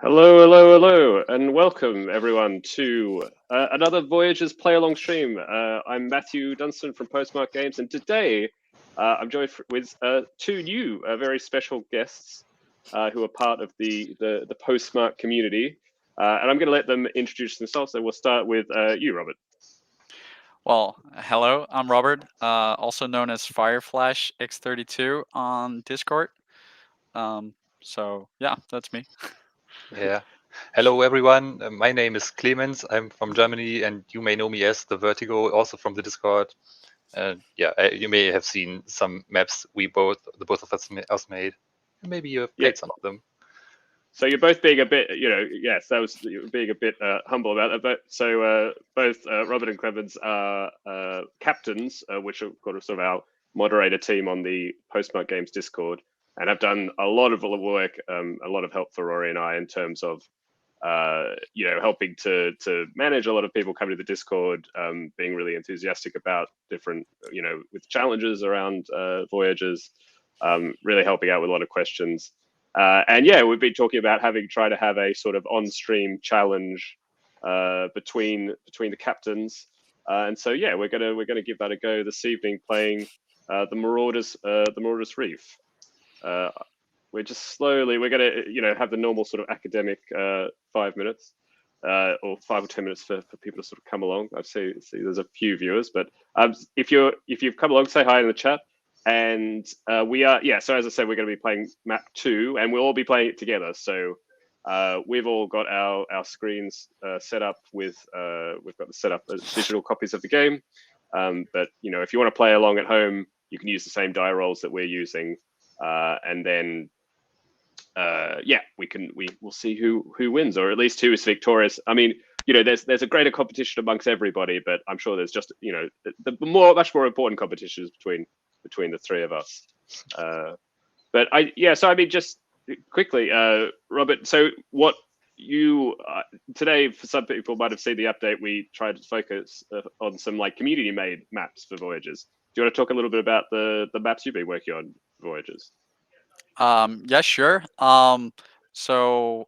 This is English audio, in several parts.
Hello, and welcome everyone to another Voyages play-along stream. I'm Matthew Dunstan from Postmark Games, and today I'm joined with two new, very special guests who are part of the Postmark community, and I'm going to let them introduce themselves. So we'll start with you, Robert. Well, hello, I'm Robert, also known as Fireflash X32 on Discord. So that's me. Yeah. Hello, everyone. My name is Clemens. I'm from Germany, and you may know me as the Vertigo, also from the Discord. You may have seen some maps the both of us made. Maybe you have Yeah. played some of them. So you're both being a bit, yes, that was being a bit humble about it. But so both Robert and Clemens are captains, which are sort of our moderator team on the Postmark Games Discord, and have done a lot of work, a lot of help for Rory and I in terms of, helping to manage a lot of people coming to the Discord, being really enthusiastic about different, with challenges around Voyages, really helping out with a lot of questions. And yeah, we've been talking about try to have a sort of on-stream challenge between the captains. And so yeah, we're gonna give that a go this evening, playing the Marauders Reef. We're gonna have the normal sort of academic 5 minutes. Or 5 or 10 minutes for people to sort of come along. I see there's a few viewers, but if you've come along, say hi in the chat. And so as I said, we're going to be playing map 2, and we'll all be playing it together. So we've all got our screens set up with we've got the set up as digital copies of the game. But if you want to play along at home, you can use the same die rolls that we're using, and then we'll see who wins, or at least who is victorious. I mean, there's a greater competition amongst everybody, but I'm sure there's just the much more important competitions between the three of us. So I mean, just quickly, Robert. So what you today, for some people might have seen the update. We tried to focus on some like community-made maps for Voyages. Do you want to talk a little bit about the maps you've been working on for Voyages? Yeah, sure. So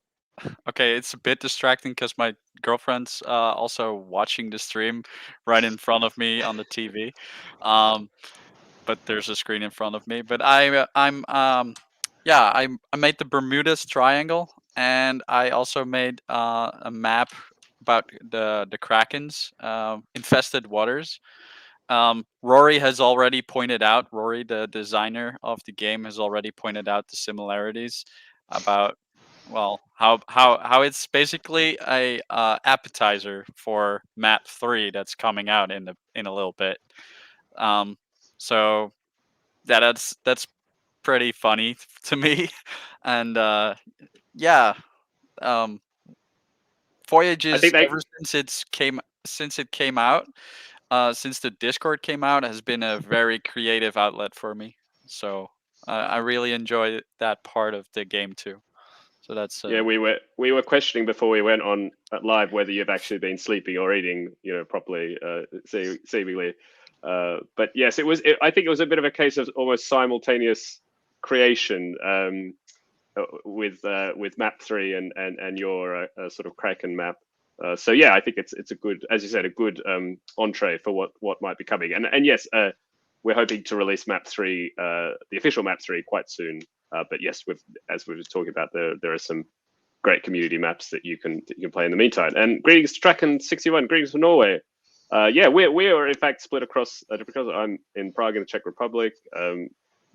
okay, it's a bit distracting because my girlfriend's also watching the stream right in front of me on the TV. Um, but there's a screen in front of me. But I made the Bermudas Triangle, and I also made a map about the Kraken's infested waters. Rory has already pointed out. Rory, the designer of the game, has already pointed out the similarities about how it's basically a appetizer for map 3 that's coming out in a little bit. Um, so that's pretty funny to me, and yeah, um, I think Voyages they ever since it came out, since the Discord came out, has been a very creative outlet for me. So I really enjoy that part of the game too. So that's Yeah, we were questioning before we went on live whether you've actually been sleeping or eating, properly, seemingly. But yes, I think it was a bit of a case of almost simultaneous creation, with map 3 and your sort of Kraken map. So yeah, I think it's a good, as you said, a good entree for what might be coming. And yes, we're hoping to release map 3, the official map 3, quite soon. But yes, as we were talking about, there are some great community maps that you can play in the meantime. And greetings to Tracken61, greetings from Norway. Yeah, we are in fact split across, because I'm in Prague in the Czech Republic.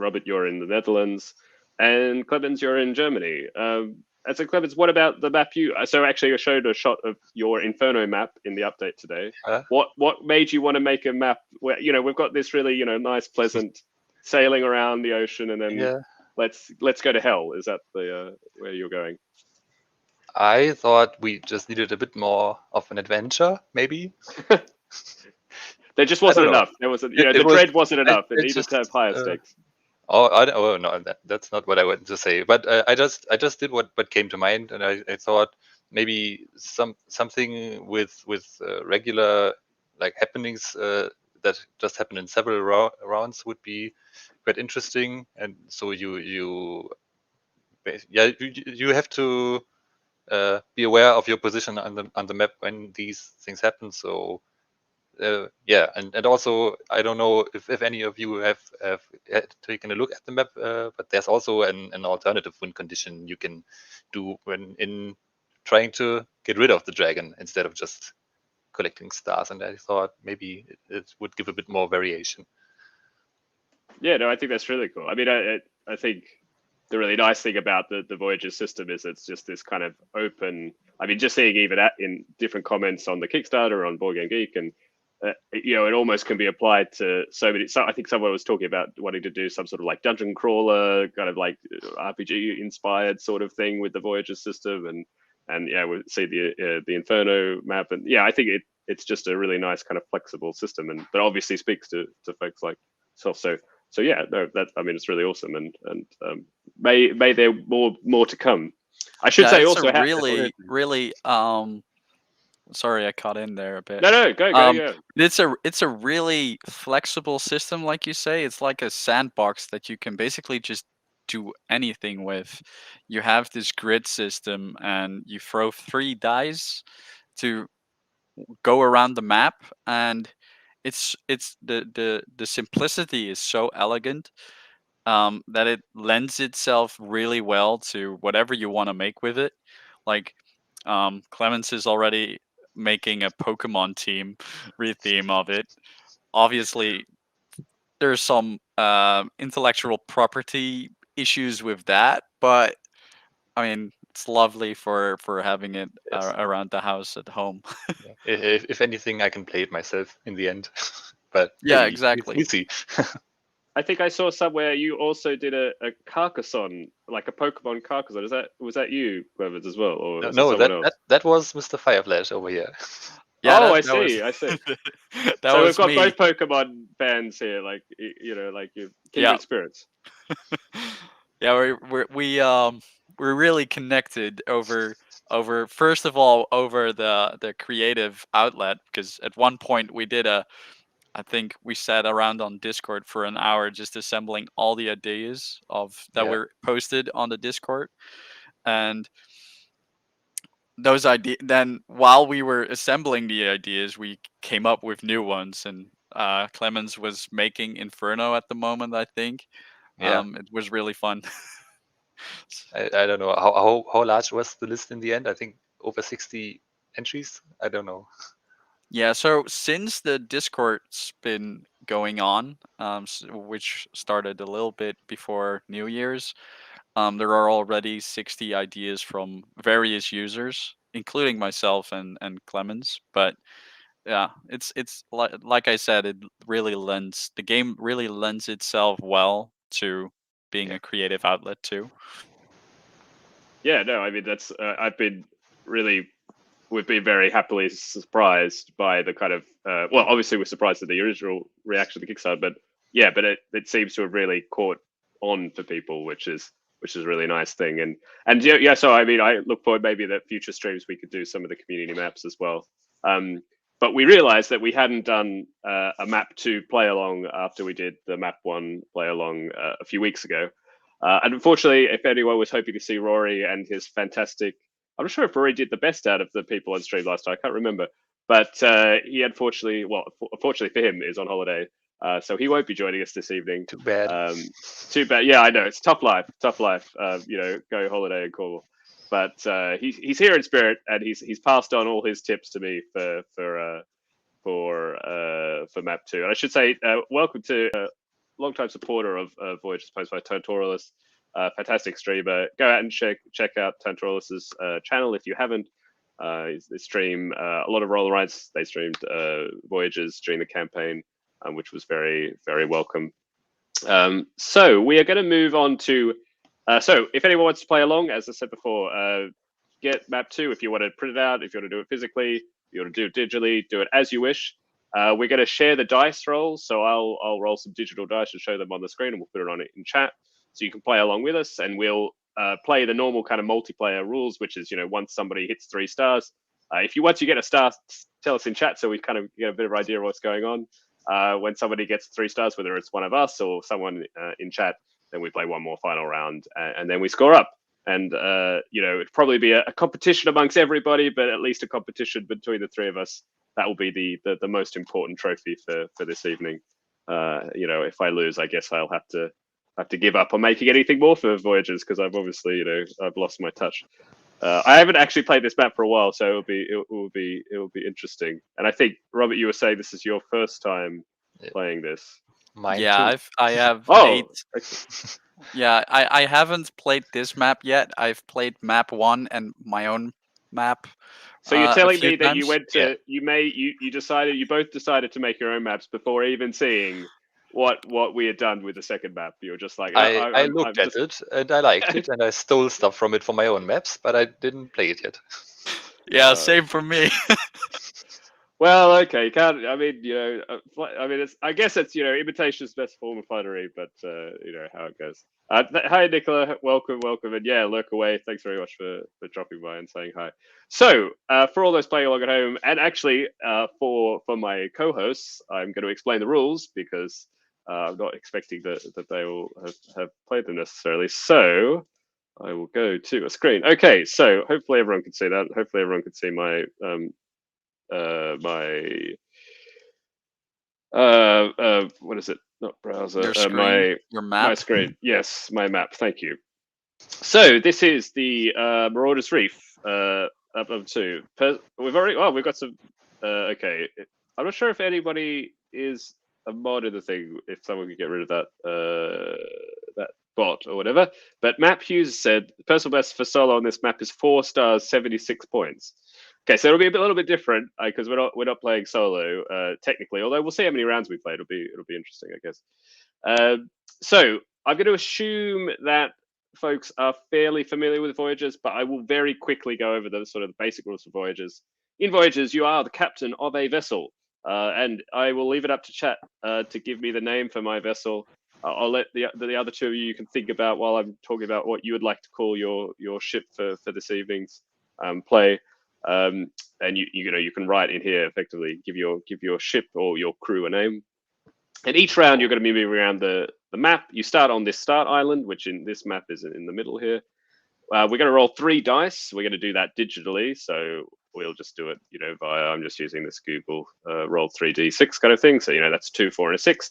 Robert, you're in the Netherlands, and Clemens, you're in Germany. And so, Clemens, what about the map you? So actually, I showed a shot of your Inferno map in the update today. What made you want to make a map where we've got this really nice, pleasant sailing around the ocean, and then let's go to hell? Is that the where you're going? I thought we just needed a bit more of an adventure, maybe. There just wasn't enough. There wasn't, the dread wasn't enough. It needed to have higher stakes. No, that's not what I wanted to say. But I just did what came to mind, and I thought maybe something with regular like happenings that just happen in several rounds would be quite interesting. And so you have to be aware of your position on the map when these things happen. So yeah, and also I don't know if any of you have taken a look at the map, but there's also an alternative win condition you can do when in trying to get rid of the dragon instead of just collecting stars. And I thought maybe it would give a bit more variation. Yeah, no, I think that's really cool. I mean, I think the really nice thing about the Voyages system is it's just this kind of open. I mean, just seeing even that in different comments on the Kickstarter on Board Game Geek, and you know, it almost can be applied to so many. So I think someone was talking about wanting to do some sort of like dungeon crawler, kind of like RPG inspired sort of thing with the Voyages system, and yeah, we see the Inferno map, and yeah, I think it's just a really nice kind of flexible system, and but obviously speaks to folks like self. So yeah, no, that I mean it's really awesome, and may there more to come. I should say it's also a really sorry I cut in there a bit. no go yeah. It's a really flexible system, like you say. It's like a sandbox that you can basically just do anything with. You have this grid system, and you throw 3 dice to go around the map, and it's the simplicity is so elegant that it lends itself really well to whatever you want to make with it. Like Clemens is already making a Pokemon team retheme of it. Obviously, there's some intellectual property issues with that, but I mean, it's lovely for having it Yes. around the house at home. Yeah. If anything, I can play it myself in the end. But Yeah, maybe exactly. we'll see. I think I saw somewhere you also did a Carcassonne, like a Pokemon Carcassonne. Was that you, Clemens, as well, or was it No, someone else? that was Mr. Fireflash over here. Yeah, Oh, that I was, see. I see. that So we've was got me. both Pokemon fans here, like you know, like your kindred spirits. Yeah, we're really connected over first of all over the creative outlet, because at one point we did I think we sat around on Discord for an hour just assembling all the ideas that Yeah. were posted on the Discord, and those ideas. Then while we were assembling the ideas, we came up with new ones, and Clemens was making Inferno at the moment, I think. Yeah. It was really fun. I don't know how large was the list in the end. I think over 60 entries. I don't know. Yeah, so since the Discord's been going on, which started a little bit before New Year's, there are already 60 ideas from various users, including myself and Clemens. But yeah, it's like I said, the game really lends itself well to being a creative outlet too. Yeah, no, I mean that's we've been very happily surprised by the kind of well, obviously we're surprised at the original reaction to the Kickstarter, but yeah, but it seems to have really caught on for people, which is a really nice thing. And yeah, so I mean, I look forward maybe that future streams we could do some of the community maps as well. But we realized that we hadn't done a map 2 play along after we did the map 1 play along a few weeks ago. And unfortunately, if anyone was hoping to see Rory and his fantastic, I'm not sure if Rory did the best out of the people on stream last night. I can't remember, but he unfortunately, well, fortunately for him, is on holiday, so he won't be joining us this evening. Too bad. Too bad. Yeah, I know it's tough life. You know, go holiday and call. But he's here in spirit, and he's passed on all his tips to me for map 2. And I should say, welcome to long-time supporter of Voyages Post by Tantoralis, fantastic streamer. Go out and check out Tantoralis's channel if you haven't. They stream a lot of roller rides. They streamed Voyages during the campaign, which was very, very welcome. So we are going to move on to. So if anyone wants to play along, as I said before, get map 2 if you want to print it out, if you want to do it physically, if you want to do it digitally, do it as you wish. We're going to share the dice rolls, so I'll roll some digital dice and show them on the screen, and we'll put it on it in chat, so you can play along with us, and we'll play the normal kind of multiplayer rules, which is, you know, once somebody hits 3 stars, once you get a star, tell us in chat so we kind of get a bit of idea of what's going on. When somebody gets 3 stars, whether it's one of us or someone in chat, then we play one more final round, and then we score up. and it'd probably be a competition amongst everybody, but at least a competition between the three of us. That will be the most important trophy for this evening. If I lose, I guess I'll have to give up on making anything more for Voyages, because I've obviously I've lost my touch. I haven't actually played this map for a while, so it will be interesting. And I think, Robert, you were saying this is your first time playing this. Mine Yeah, too. I have Oh, 8. Yeah, I haven't played this map yet. I've played map 1 and my own map. So you're a telling few me that you times. went to you both decided to make your own maps before even seeing what we had done with the second map. You were just like, I looked at it and I liked it, and I stole stuff from it for my own maps, but I didn't play it yet. Yeah, same for me. Well, okay, you can't. I mean, I guess it's imitation is best form of flattery, but how it goes. Hi, Nicola. Welcome, and yeah, lurk away. Thanks very much for dropping by and saying hi. So, for all those playing along at home, and actually for my co-hosts, I'm going to explain the rules because I'm not expecting that they will have played them necessarily. So, I will go to a screen. Okay, so hopefully everyone can see that. Hopefully everyone can see my what is it? Not browser. Your screen, your map. My screen. Yes, my map. Thank you. So this is the Marauder's Reef. Up to. We've got some. Okay, I'm not sure if anybody is a mod in the thing. If someone could get rid of that bot or whatever. But Map Hughes said the personal best for solo on this map is 4 stars, 76 points. Okay, so it'll be a little bit different because we're not playing solo technically. Although we'll see how many rounds we play. It'll be interesting, I guess. So I'm going to assume that folks are fairly familiar with Voyages, but I will very quickly go over the sort of the basic rules for Voyages. In Voyages, you are the captain of a vessel, and I will leave it up to chat to give me the name for my vessel. I'll let the other two of you can think about while I'm talking about what you would like to call your ship for this evening's play. And you can write in here effectively give your ship or your crew a name. And each round you're going to be moving around the map. You start on this start island, which in this map is in the middle here. We're going to roll 3 dice. We're going to do that digitally, so we'll just do it via, I'm just using this Google roll 3d6 kind of thing. So that's 2, 4, and a 6.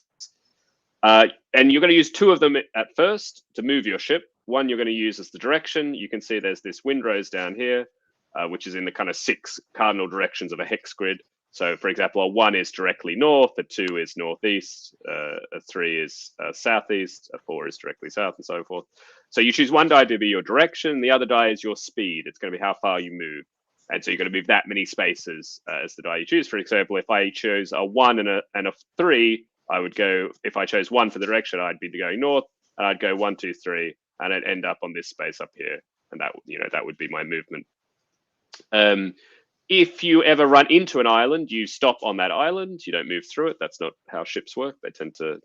And you're going to use 2 of them at first to move your ship. One you're going to use as the direction. You can see there's this windrose down here, which is in the kind of 6 cardinal directions of a hex grid. So, for example, a 1 is directly north, a 2 is northeast, a 3 is southeast, a 4 is directly south, and so forth. So you choose one die to be your direction, the other die is your speed. It's going to be how far you move. And so you're going to move that many spaces as the die you choose. For example, if I chose a 1 and a 3, I would go, if I chose 1 for the direction, I'd be going north, and I'd go 1, 2, 3, and I'd end up on this space up here. And that would be my movement. If you ever run into an island, you stop on that island. You don't move through it. That's not how ships work. They tend to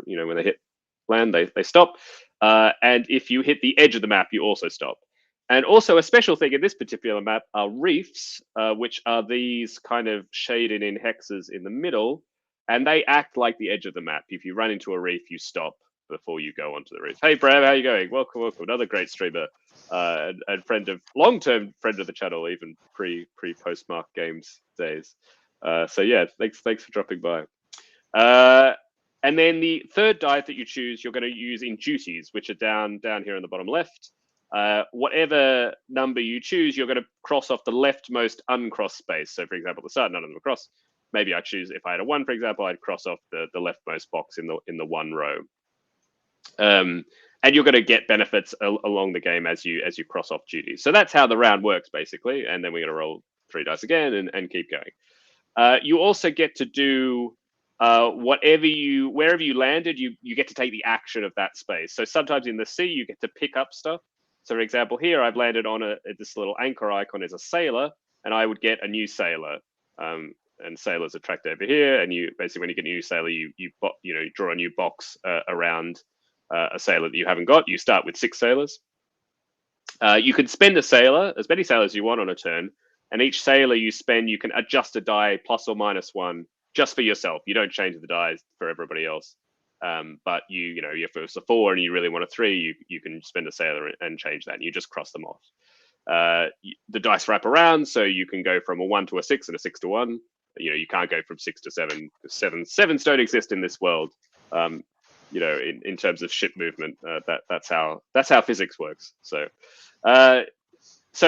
when they hit land, they stop. And if you hit the edge of the map, you also stop. And also a special thing in this particular map are reefs, which are these kind of shaded in hexes in the middle, and they act like the edge of the map. If you run into a reef, you stop before you go onto the reef. Hey, Brad, how you going? Welcome. Another great streamer and long-term friend of the channel, even post-Mark Games days. So yeah, thanks for dropping by. And then the third die that you choose, you're going to use in duties, which are down here on the bottom left. Whatever number you choose, you're going to cross off the leftmost uncrossed space. So, for example, at the start, none of them are crossed. Maybe I choose, if I had a 1, for example, I'd cross off the leftmost box in the 1 row. And you're going to get benefits along the game as you cross off duties. So that's how the round works, basically. And then we're going to roll 3 dice again and keep going. You also get to do wherever you landed, you get to take the action of that space. So sometimes in the sea, you get to pick up stuff. So, for example, here I've landed on this little anchor icon as a sailor, and I would get a new sailor. And sailors are tracked over here, and you basically, when you get a new sailor, you draw a new box around a sailor that you haven't got. You start with 6 sailors. You can spend a sailor, as many sailors as you want on a turn, and each sailor you spend, you can adjust a die plus or minus 1 just for yourself. You don't change the dies for everybody else. But you know, if it's a 4 and you really want a 3, you can spend a sailor and change that, and you just cross them off. The dice wrap around, so you can go from a 1 to a 6 and a 6 to 1. You know, you can't go from 6 to 7. Sevens don't exist in this world. You know, in terms of ship movement, that's how physics works. So,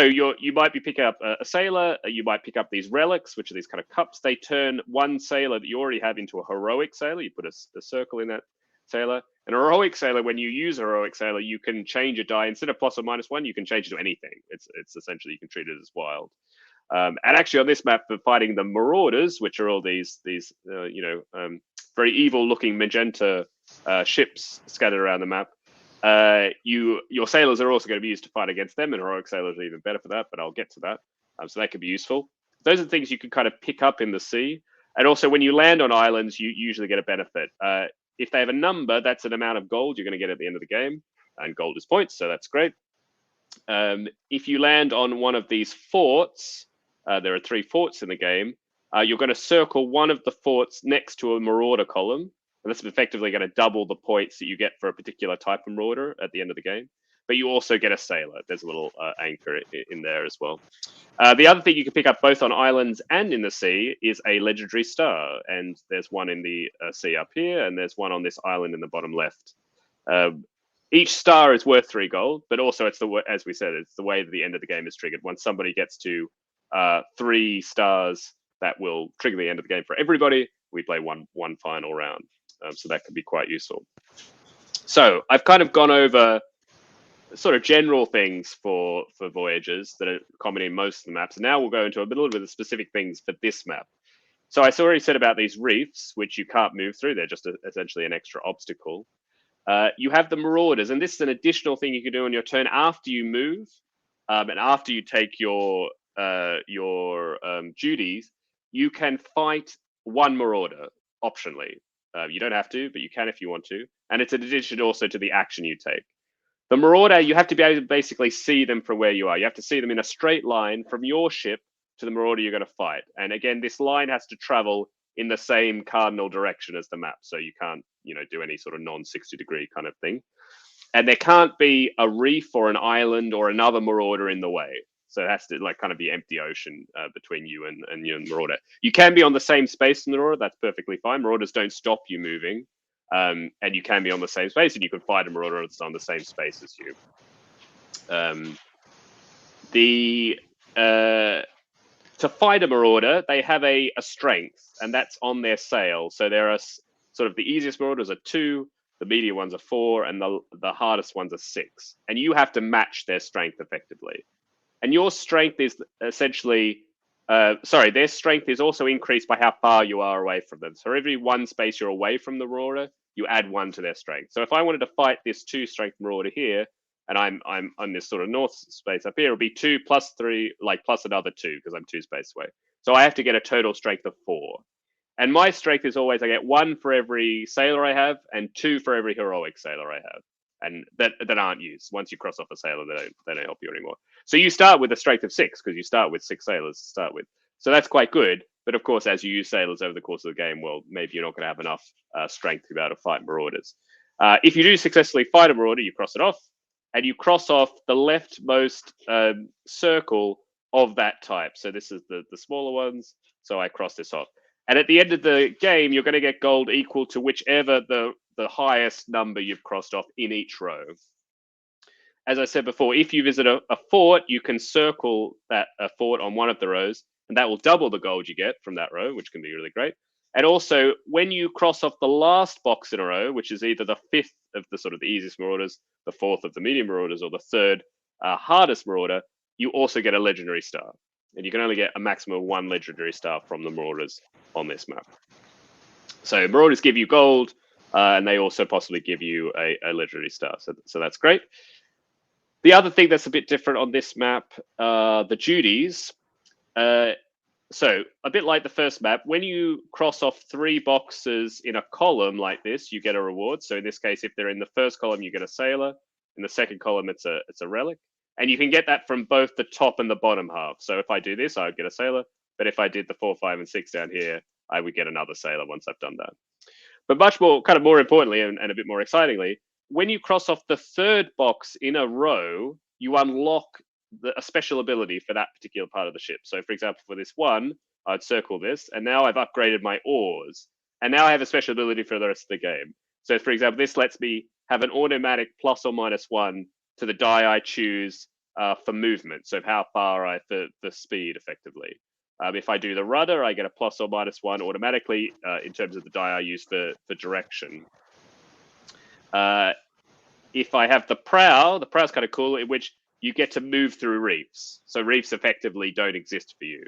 you might be picking up a sailor. You might pick up these relics, which are these kind of cups. They turn one sailor that you already have into a heroic sailor. You put a circle in that sailor. And a heroic sailor, when you use a heroic sailor, you can change a die instead of plus or minus 1. You can change it to anything. It's essentially, you can treat it as wild. And actually, on this map, for fighting the Marauders, which are all these very evil-looking magenta ships scattered around the map, your sailors are also going to be used to fight against them, and heroic sailors are even better for that. But I'll get to that. So that could be useful. Those are the things you can kind of pick up in the sea. And also, when you land on islands, you usually get a benefit. If they have a number, that's an amount of gold you're going to get at the end of the game, and gold is points, so that's great. If you land on one of these forts, there are 3 forts in the game, you're going to circle one of the forts next to a Marauder column, and that's effectively going to double the points that you get for a particular type of Marauder at the end of the game. But you also get a sailor. There's a little anchor in there as well. The other thing you can pick up both on islands and in the sea is a legendary star, and there's one in the sea up here, and there's one on this island in the bottom left. Each star is worth 3 gold, but also as we said, it's the way that the end of the game is triggered. Once somebody gets to 3 stars, that will trigger the end of the game for everybody. We play one final round, so that can be quite useful. So I've kind of gone over sort of general things for Voyages that are common in most of the maps. And now we'll go into a little bit of specific things for this map. So I already said about these reefs, which you can't move through. They're just essentially an extra obstacle. You have the Marauders, and this is an additional thing you can do on your turn after you move, and after you take your duties. You can fight one Marauder optionally. You don't have to, but you can if you want to. And it's an addition also to the action you take. The Marauder, you have to be able to basically see them from where you are. You have to see them in a straight line from your ship to the Marauder you're going to fight. And again, this line has to travel in the same cardinal direction as the map, so you can't, do any sort of non-60-degree kind of thing. And there can't be a reef or an island or another Marauder in the way. So it has to kind of be empty ocean between you and your Marauder. You can be on the same space in the Marauder. That's perfectly fine. Marauders don't stop you moving. And you can be on the same space, and you can fight a Marauder that's on the same space as you. To fight a Marauder, they have a strength, and that's on their sail. So there are sort of the easiest Marauders are 2, the medium ones are 4, and the hardest ones are 6. And you have to match their strength effectively. And your strength is essentially, their strength is also increased by how far you are away from them. So for every 1 space you're away from the Marauder, you add 1 to their strength. So if I wanted to fight this 2 strength Marauder here, and I'm on this sort of north space up here, it'll be 2 plus 3, plus another 2, because I'm 2 space away. So I have to get a total strength of 4. And my strength is always I get 1 for every sailor I have, and 2 for every heroic sailor I have. And that aren't used. Once you cross off a sailor, they don't help you anymore. So you start with a strength of 6, because you start with 6 sailors to start with. So that's quite good. But of course, as you use sailors over the course of the game, well, maybe you're not going to have enough strength to be able to fight Marauders. If you do successfully fight a Marauder, you cross it off, and you cross off the leftmost circle of that type. So this is the smaller ones. So I cross this off. And at the end of the game, you're going to get gold equal to whichever the highest number you've crossed off in each row. As I said before, if you visit a fort, you can circle a fort on one of the rows, and that will double the gold you get from that row, which can be really great. And also, when you cross off the last box in a row, which is either the 5th of the sort of the easiest Marauders, the 4th of the medium Marauders, or the 3rd hardest Marauder, you also get a legendary star. And you can only get a maximum of 1 legendary star from the Marauders on this map. So Marauders give you gold, and they also possibly give you a legendary star. So that's great. The other thing that's a bit different on this map, the duties. So a bit like the first map, when you cross off 3 boxes in a column like this, you get a reward. So in this case, if they're in the first column, you get a sailor. In the second column, it's a relic. And you can get that from both the top and the bottom half. So if I do this, I would get a sailor. But if I did the 4, 5, and 6 down here, I would get another sailor once I've done that. But much more, kind of more importantly, and a bit more excitingly, when you cross off the third box in a row, you unlock a special ability for that particular part of the ship. So, for example, for this one, I'd circle this, and now I've upgraded my oars, and now I have a special ability for the rest of the game. So, for example, this lets me have an automatic +or-1 to the die I choose for movement. So, how far the speed effectively. If I do the rudder, I get a +or-1 automatically in terms of the die I use for direction. If I have the prow's kind of cool, in which you get to move through reefs. So reefs effectively don't exist for you.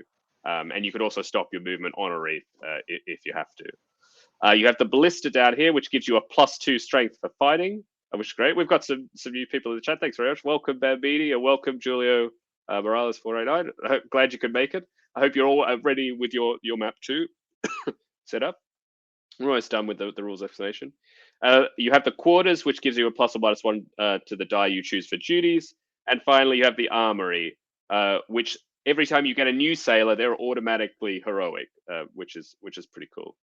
And you could also stop your movement on a reef if you have to. You have the ballista down here, which gives you a +2 strength for fighting, which is great. We've got some new people in the chat. Thanks very much. Welcome, Bambini, and welcome, Julio Morales 489. Glad you could make it. I hope you're all ready with your map 2 set up. We're almost done with the rules explanation. You have the quarters, which gives you a +or-1 to the die you choose for duties. And finally, you have the armory, which every time you get a new sailor, they're automatically heroic, which is pretty cool.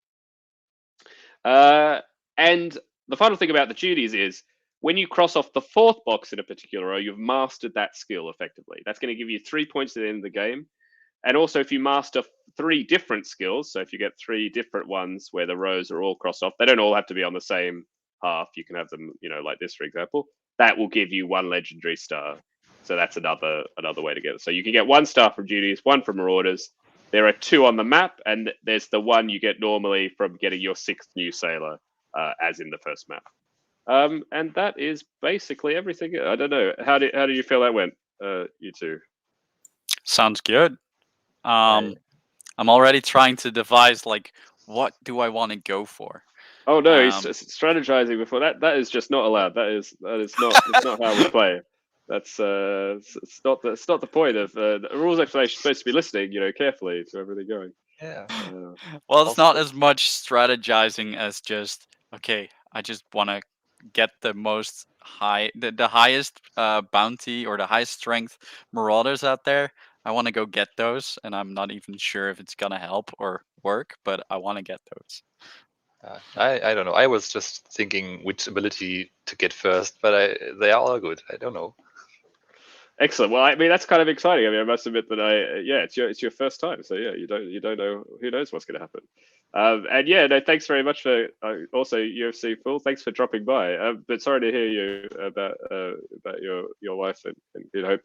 And the final thing about the duties is when you cross off the 4th box in a particular row, you've mastered that skill effectively. That's going to give you 3 points at the end of the game. And also, if you master 3 different skills, so if you get 3 different ones where the rows are all crossed off, they don't all have to be on the same half. You can have them, like this, for example. That will give you 1 legendary star. So that's another way to get it. So you can get 1 star from duties, 1 from Marauders. There are 2 on the map, and there's the 1 you get normally from getting your 6th new sailor, as in the first map. And that is basically everything. I don't know. How do you feel that went, you two? Sounds good. I'm already trying to devise what do I want to go for. Oh no, he's strategizing before that. That is just not allowed. That is not. It's not how we play. That's it's not the point of the rules explanation. Supposed to be listening, carefully to everything going. Yeah. Well, it's not as much strategizing as just okay. I just want to get the highest bounty or the highest strength Marauders out there. I want to go get those, and I'm not even sure if it's gonna help or work, but I want to get those. I don't know. I was just thinking which ability to get first, but they are all good. I don't know. Excellent. Well, I mean that's kind of exciting. I mean, I must admit that it's your first time, so yeah, you don't know, who knows what's going to happen. And yeah, no, thanks very much for also UFC Full. Thanks for dropping by. But sorry to hear you about your wife, and hope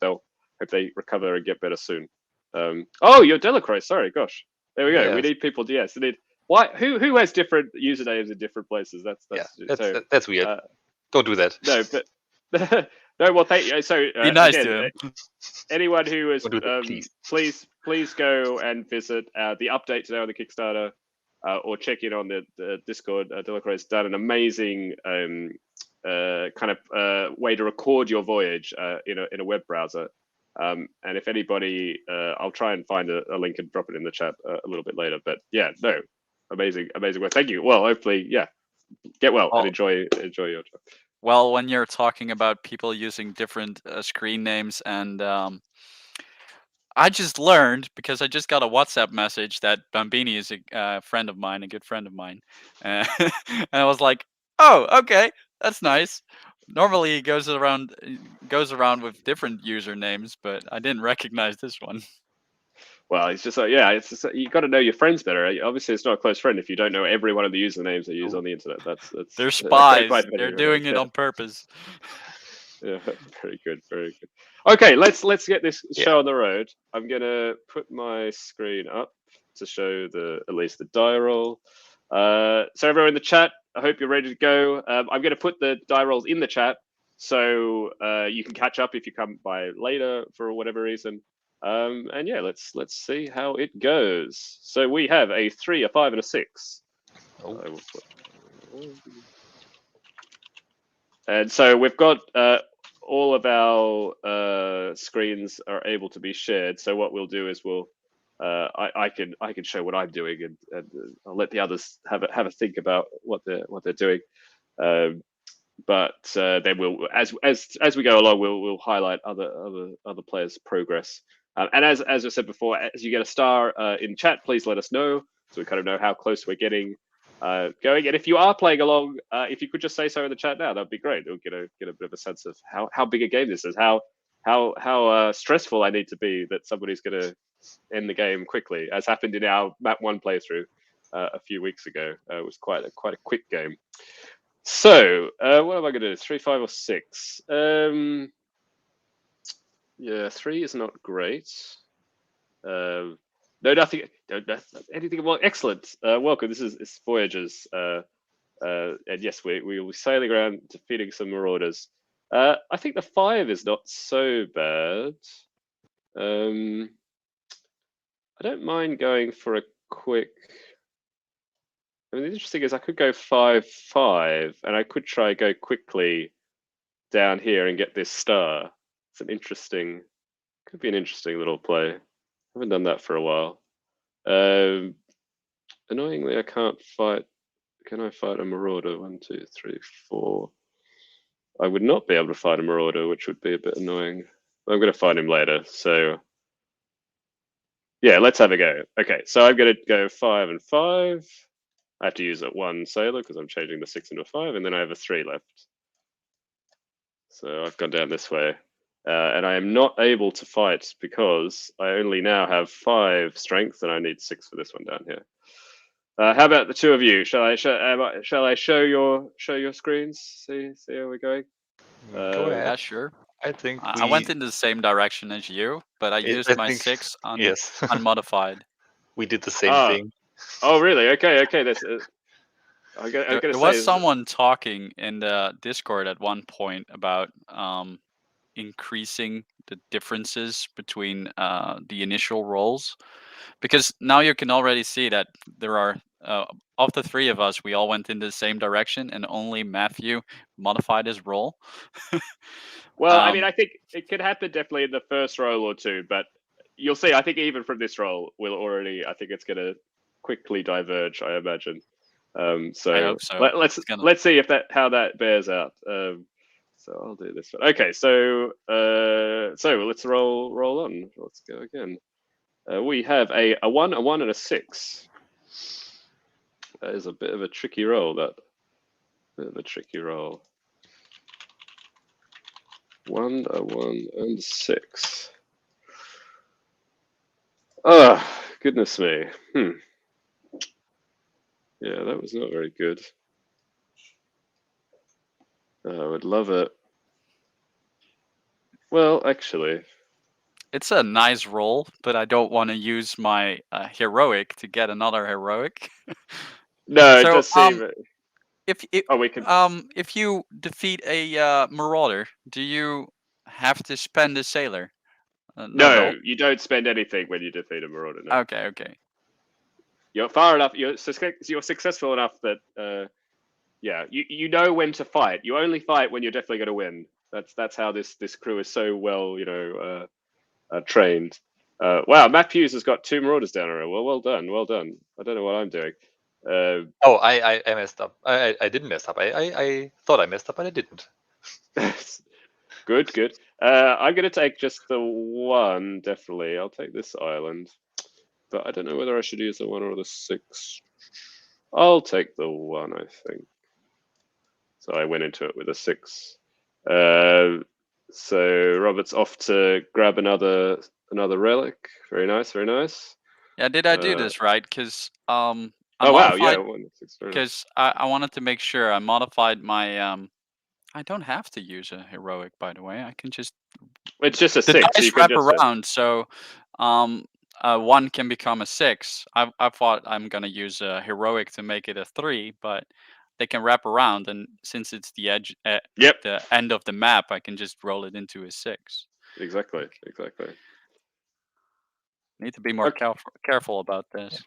they recover and get better soon. Oh, you're Delacroix. Sorry, gosh. There we go. Yes. We need people. Yes, we need. Why? Who has different usernames in different places? That's weird. Don't do that. No, but no. Well, thank you. So Be nice again, to him. anyone who is, please go and visit the update today on the Kickstarter, or check in on the Discord. Delacroix has done an amazing kind of way to record your voyage in a web browser. And if anybody, I'll try and find a link and drop it in the chat a little bit later. But yeah, no, amazing work. Thank you. Well, hopefully, yeah, get well and enjoy your job. Well, when you're talking about people using different screen names, and I just learned because I just got a WhatsApp message that Bambini is a friend of mine, a good friend of mine, and I was like, "Oh, okay, that's nice." Normally, he goes around with different usernames, but I didn't recognize this one. Well, it's just it's just, you got to know your friends better. Obviously, it's not a close friend if you don't know every one of the usernames they use on the internet. That's They're spies. They're doing it on purpose. Yeah, very good. Okay, let's get this show on the road. I'm gonna put my screen up to show at least the die roll. So everyone in the chat, I hope you're ready to go. I'm gonna put the die rolls in the chat so you can catch up if you come by later for whatever reason. And yeah, let's see how it goes. So we have a 3, a 5, and a 6. And so we've got all of our screens are able to be shared. So what we'll do is I can show what I'm doing, and I'll let the others have a think about what they're doing. But then we'll as we go along, we'll highlight other players' progress. And as I said before, as you get a star in chat, please let us know so we kind of know how close we're getting. going. And if you are playing along, if you could just say so in the chat now, that'd be great. We'll get a bit of a sense of how big a game this is, how stressful I need to be that somebody's going to end the game quickly, as happened in our map 1 playthrough a few weeks ago. It was quite a quick game. So what am I going to do? 3, 5, or 6? Yeah, 3 is not great. No, nothing. Anything more? Excellent. Welcome. This is Voyages. And yes, we will be sailing around defeating some Marauders. I think the 5 is not so bad. I don't mind going for a quick. I mean, the interesting is I could go 5-5, and I could try go quickly down here and get this star. It's an interesting, could be an interesting little play. I haven't done that for a while. Annoyingly, I can't fight. Can I fight a Marauder? 1, 2, 3, 4. I would not be able to fight a Marauder, which would be a bit annoying. I'm going to find him later. So yeah, let's have a go. Okay, so I'm going to go 5 and 5. I have to use it 1 sailor because I'm changing the 6 into a 5, and then I have a 3 left. So I've gone down this way. And I am not able to fight because I only now have 5 strength, and I need 6 for this one down here. How about the two of you? Shall I show your screens? See how we're going. Go ahead. Yeah, sure. I think I went in the same direction as you, but I used my think 6 on yes, unmodified. we did the same thing. Oh, really? Okay. That's. I'm gonna There say was someone talking in the Discord at one point about increasing the differences between the initial rolls, because now you can already see that there are of the 3 of us, we all went in the same direction, and only Matthew modified his roll. Well, I mean, I think it could happen definitely in the first roll or 2, but you'll see. I think even from this roll, I think it's going to quickly diverge. I imagine. So I hope so. Let's see if how that bears out. So I'll do this one. Okay, so let's roll on. Let's go again. We have a 1, a 1, and a 6. That is a bit of a tricky roll. Bit of a tricky roll. 1, a 1, and 6. Oh, goodness me. Yeah, that was not very good. I would love it. Well, actually, it's a nice roll, but I don't want to use my heroic to get another heroic. no, So, it does seem. We can. if you defeat a Marauder, do you have to spend a sailor? No, you don't spend anything when you defeat a Marauder. No. Okay. You're far enough. You're successful enough that yeah, you know when to fight. You only fight when you're definitely going to win. That's how this crew is so well, trained. Wow, Matt Hughes has got 2 Marauders down a row. Well done. I don't know what I'm doing. I messed up. I didn't mess up. I thought I messed up, but I didn't. Good. I'm going to take just the 1, definitely. I'll take this island. But I don't know whether I should use the 1 or the 6. I'll take the 1, I think. So I went into it with a 6. So Robert's off to grab another relic. Very nice. Yeah, did I do this right? Because I wow, yeah, modified 1, 6. because I wanted to make sure I modified my I don't have to use a heroic, by the way. I can just It's just a the 6. So dice you can wrap just around, so 1 can become a 6. I thought I'm gonna use a heroic to make it a 3, but they can wrap around, and since it's the edge, Yep. the end of the map, I can just roll it into a 6. Exactly. Need to be more careful about this.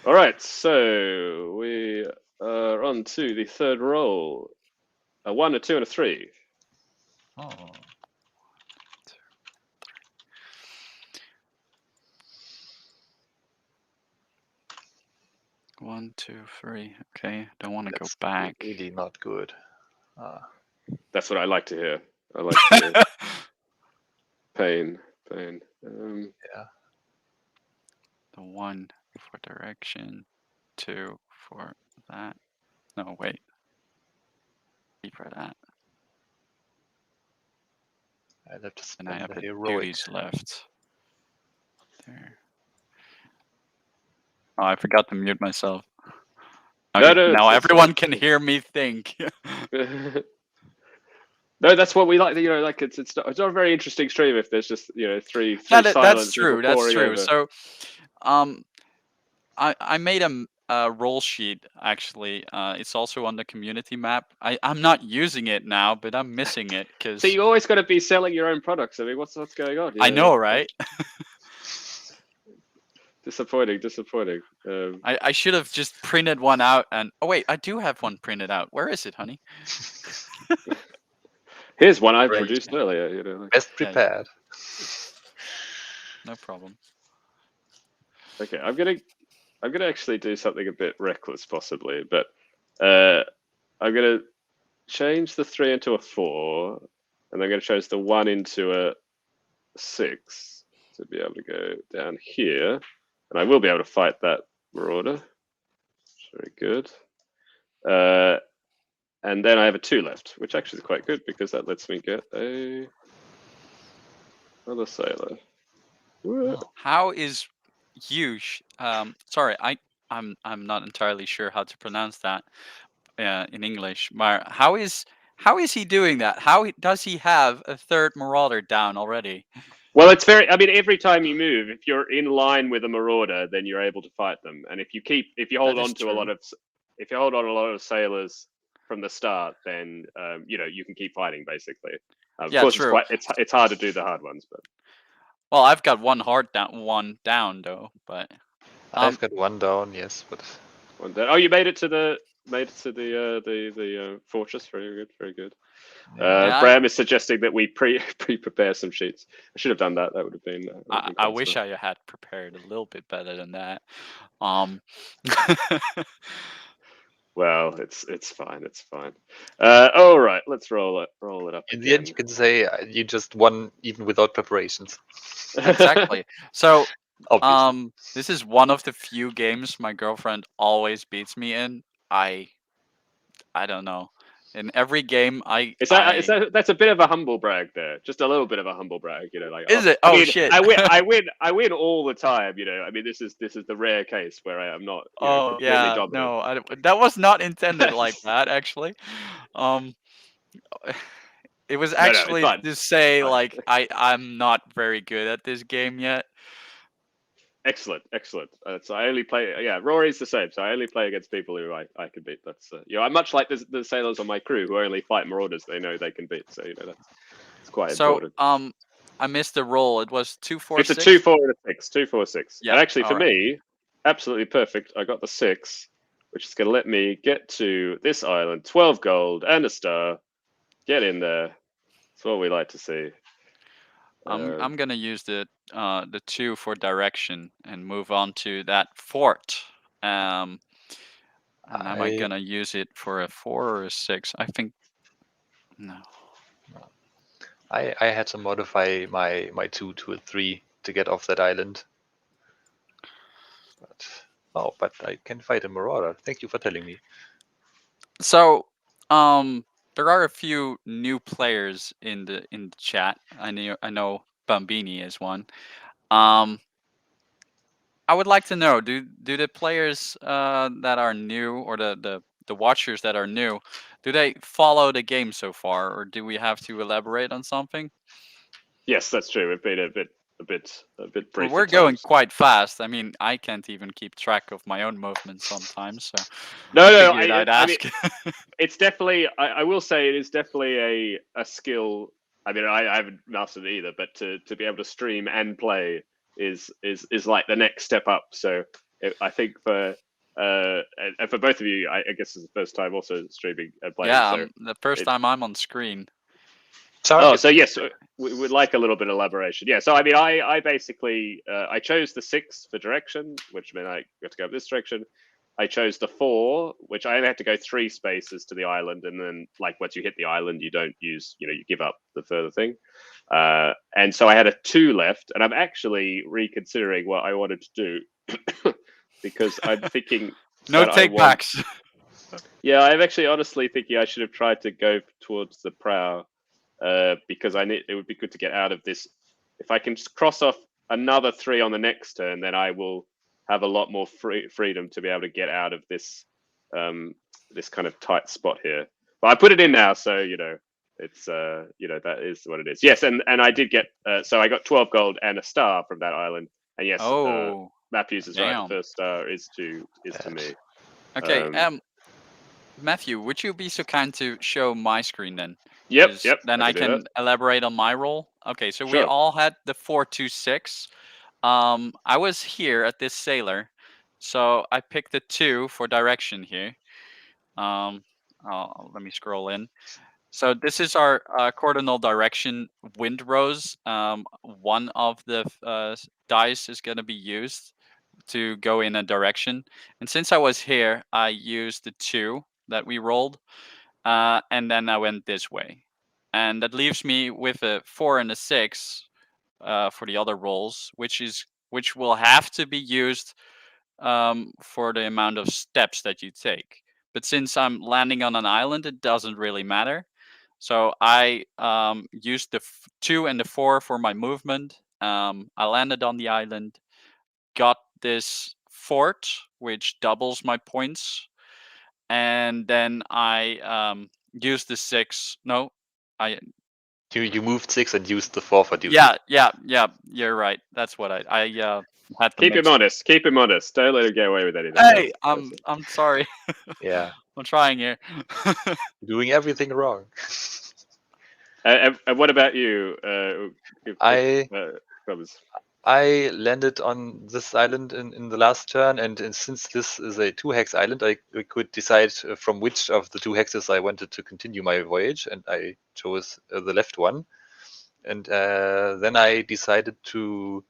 All right, so we are on to the third roll. A 1, a 2, and a 3. Oh. 1, 2, 3. Okay, don't want to go back. Really not good. That's what I like to hear. I like to hear. Pain. Yeah. The 1 for direction, 2 for that. No, wait. 3 for that. I'll have to And I spend have the the heroic. duties left. There. Oh, I forgot to mute myself. Okay, No, now it's everyone fine. can hear me think. No, that's what we like. You know, like it's not a very interesting stream if there's just three That's silent true. people That's pouring true. over. So, I made a roll sheet actually. It's also on the community map. I'm not using it now, but I'm missing it because So you always got to be selling your own products. I mean, what's going on? I know, right? Disappointing. I should have just printed one out and oh wait, I do have one printed out. Where is it, honey? Here's one I Great. produced earlier. Best Yeah, yeah. prepared. No problem. Okay, I'm gonna actually do something a bit reckless, possibly, but I'm gonna change the 3 into a 4, and I'm gonna change the 1 into a 6 to be able to go down here, and I will be able to fight that Marauder. Very good. And then I have a 2 left, which actually is quite good because that lets me get another sailor. How is sorry, I'm not entirely sure how to pronounce that in English. How is he doing that? Does he have a 3rd Marauder down already? Well, it's very. I mean, every time you move, if you're in line with a Marauder, then you're able to fight them. And if you hold That on is to a lot of sailors from the start, then you can keep fighting basically. Of Yeah, course, true. it's hard to do the hard ones, but Well, I've got one down though, but I've got one down, yes, but one down. Oh, you made it to the fortress. Very good, very good. Yeah, Bram is suggesting that we prepare some sheets. I should have done that. That would have been. I wish I had prepared a little bit better than that. Well, it's fine. It's fine. All right, let's roll it up. in the end, you can say you just won even without preparations. Exactly. So, Obviously. this is one of the few games my girlfriend always beats me in. I don't know. In every game, That's a bit of a humble brag there. Just a little bit of a humble brag, like. Is it? I Oh mean, shit! I win all the time, I mean, this is the rare case where I am not, Oh completely yeah, dominant. no, that was not intended like that. Actually, um, it was No, it's actually fine. to say Fine. like I'm not very good at this game yet. Excellent. So I only play. Yeah, Rory's the same. So I only play against people who I can beat. That's I'm much like the sailors on my crew who only fight marauders they know they can beat. So that's quite So important. I missed the roll. It was 2, 4, It's 6. a 2, 4, and a 6. 2, 4, 6. Yeah. And actually, for all right. me, absolutely perfect. I got the 6, which is going to let me get to this island. 12 gold and a star. Get in there. That's what we like to see. I'm gonna use the 2 for direction and move on to that fort. And am I gonna use it for a 4 or a 6? I think no. I had to modify my 2 to a 3 to get off that island. But I can fight a Marauder. Thank you for telling me. So, there are a few new players in the chat. I know Bambini is one. I would like to know, do the players that are new, or the watchers that are new, do they follow the game so far, or do we have to elaborate on something? Yes, that's true. We've been a bit brief. Well, we're going quite fast. I mean, I can't even keep track of my own movements sometimes. So No, I figured I'd ask. I mean, it's definitely. I will say it is definitely a skill. I mean, I haven't mastered it either, but to be able to stream and play is like the next step up. So I think for and for both of you, I guess it's the first time also streaming and playing. Yeah, So the first time I'm on screen. so yes, we would like a little bit of elaboration. Yeah, so I mean, I basically I chose the 6 for direction, which meant I got to go this direction. I chose the 4, which I only had to go 3 spaces to the island, and then like once you hit the island, you don't use, you give up the further thing. And so I had a 2 left, and I'm actually reconsidering what I wanted to do because I'm thinking No but I take want. backs. Yeah, I'm actually honestly thinking I should have tried to go towards the prow, because it would be good to get out of this. If I can just cross off another 3 on the next turn, then I will have a lot more freedom to be able to get out of this this kind of tight spot here. But I put it in now, so it's that is what it is. Yes, and I did get so I got 12 gold and a star from that island. And yes, Oh, Matthews is right. The damn. first star is to me. Okay. Matthew, would you be so kind to show my screen then? Yep. 'Cause then I do that. can elaborate on my role. Okay, so we Sure. all had the 426. I was here at this sailor, so I picked the 2 for direction here. Let me scroll in. So this is our cardinal direction wind rose. One of the dice is going to be used to go in a direction. And since I was here, I used the 2 that we rolled, and then I went this way. And that leaves me with a 4 and a 6 for the other rolls, which will have to be used for the amount of steps that you take. But since I'm landing on an island, it doesn't really matter. So I used the 2 and the 4 for my movement. I landed on the island, got this fort, which doubles my points, and then I used the 6. No, I You moved 6 and used the 4 for duty. yeah. You're right. That's what I had to Keep him honest. Keep him honest. Don't let him get away with anything. Hey, I'm sorry. Yeah. I'm trying here. Doing everything wrong. And what about you? Clemens? I landed on this island in the last turn, and since this is a 2-hex island, I could decide from which of the 2 hexes I wanted to continue my voyage, and I chose the left one. And then I decided to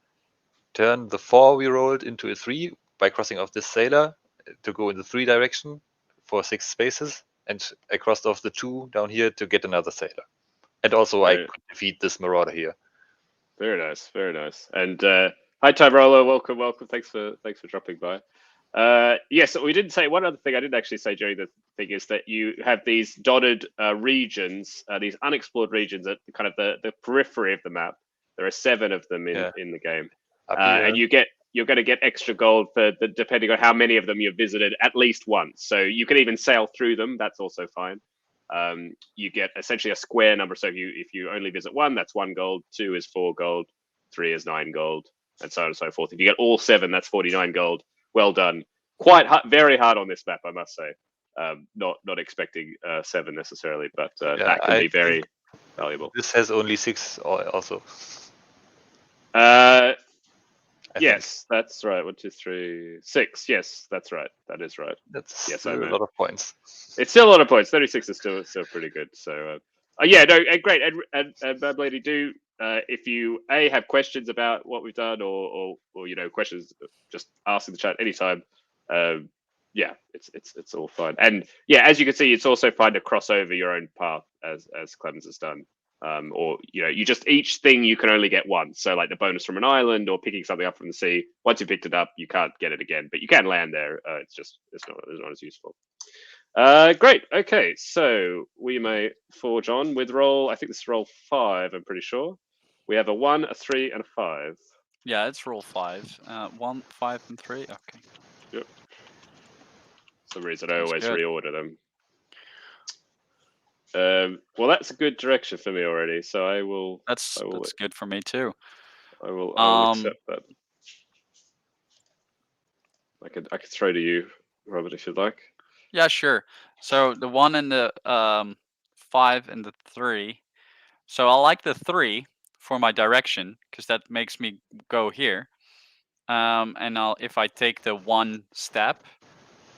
turn the 4 we rolled into a 3 by crossing off this sailor to go in the 3 direction for 6 spaces, and I crossed off the 2 down here to get another sailor. And also I could defeat this Marauder here. Very nice, very nice. And hi, Tyrola, welcome. Thanks for dropping by. Yes, we didn't say one other thing. I didn't actually say during the thing is that you have these dotted regions, these unexplored regions at kind of the periphery of the map. There are 7 of them in the game, and you're going to get extra gold for depending on how many of them you've visited at least once. So you can even sail through them. That's also fine. You get essentially a square number. So if you only visit 1, that's 1 gold. 2 is 4 gold. 3 is 9 gold, and so on and so forth. If you get all 7, that's 49 gold. Well done. Quite very hard on this map, I must say. Not expecting 7 necessarily, but that can be very valuable. This has only 6 also. Yes, that's right. 1, 2, 3, 6. Yes, that's right. That is right. That's a lot of points. It's still a lot of points. 36 is still pretty good. So yeah, no, great. And Bad Lady, do if you have questions about what we've done or questions, just ask in the chat anytime. Yeah, it's all fine. And yeah, as you can see, it's also fine to cross over your own path as Clemens has done. Or you just each thing you can only get once. So like the bonus from an island or picking something up from the sea. Once you picked it up, you can't get it again, but you can land there. It's not as useful. Great. Okay, so we may forge on with roll. I think this is roll 5. I'm pretty sure we have a 1, a 3, and a 5. Yeah, it's roll 5. 1, 5, and 3. Okay. Yep. For some reason, I always reorder them. Well, that's a good direction for me already. So I will. That's good for me too. I will accept that. I could throw to you, Robert, if you'd like. Yeah, sure. So the 1 and the 5 and the 3. So I like the 3 for my direction because that makes me go here. And if I take the 1 step,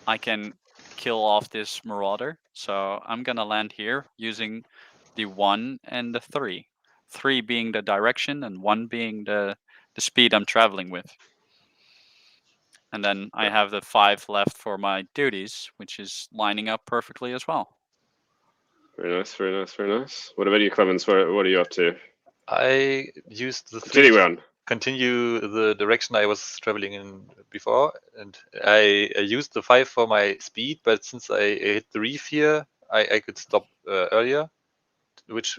I can kill off this Marauder. So I'm gonna land here using the 1 and the 3. 3 being the direction and 1 being the speed I'm traveling with. And then I have the 5 left for my duties, which is lining up perfectly as well. Very nice, very nice, very nice. What about you, Clemens? What are you up to? I used the Continue on. continue the direction I was traveling in before, and I used the 5 for my speed, but since I hit the reef here, I could stop earlier, which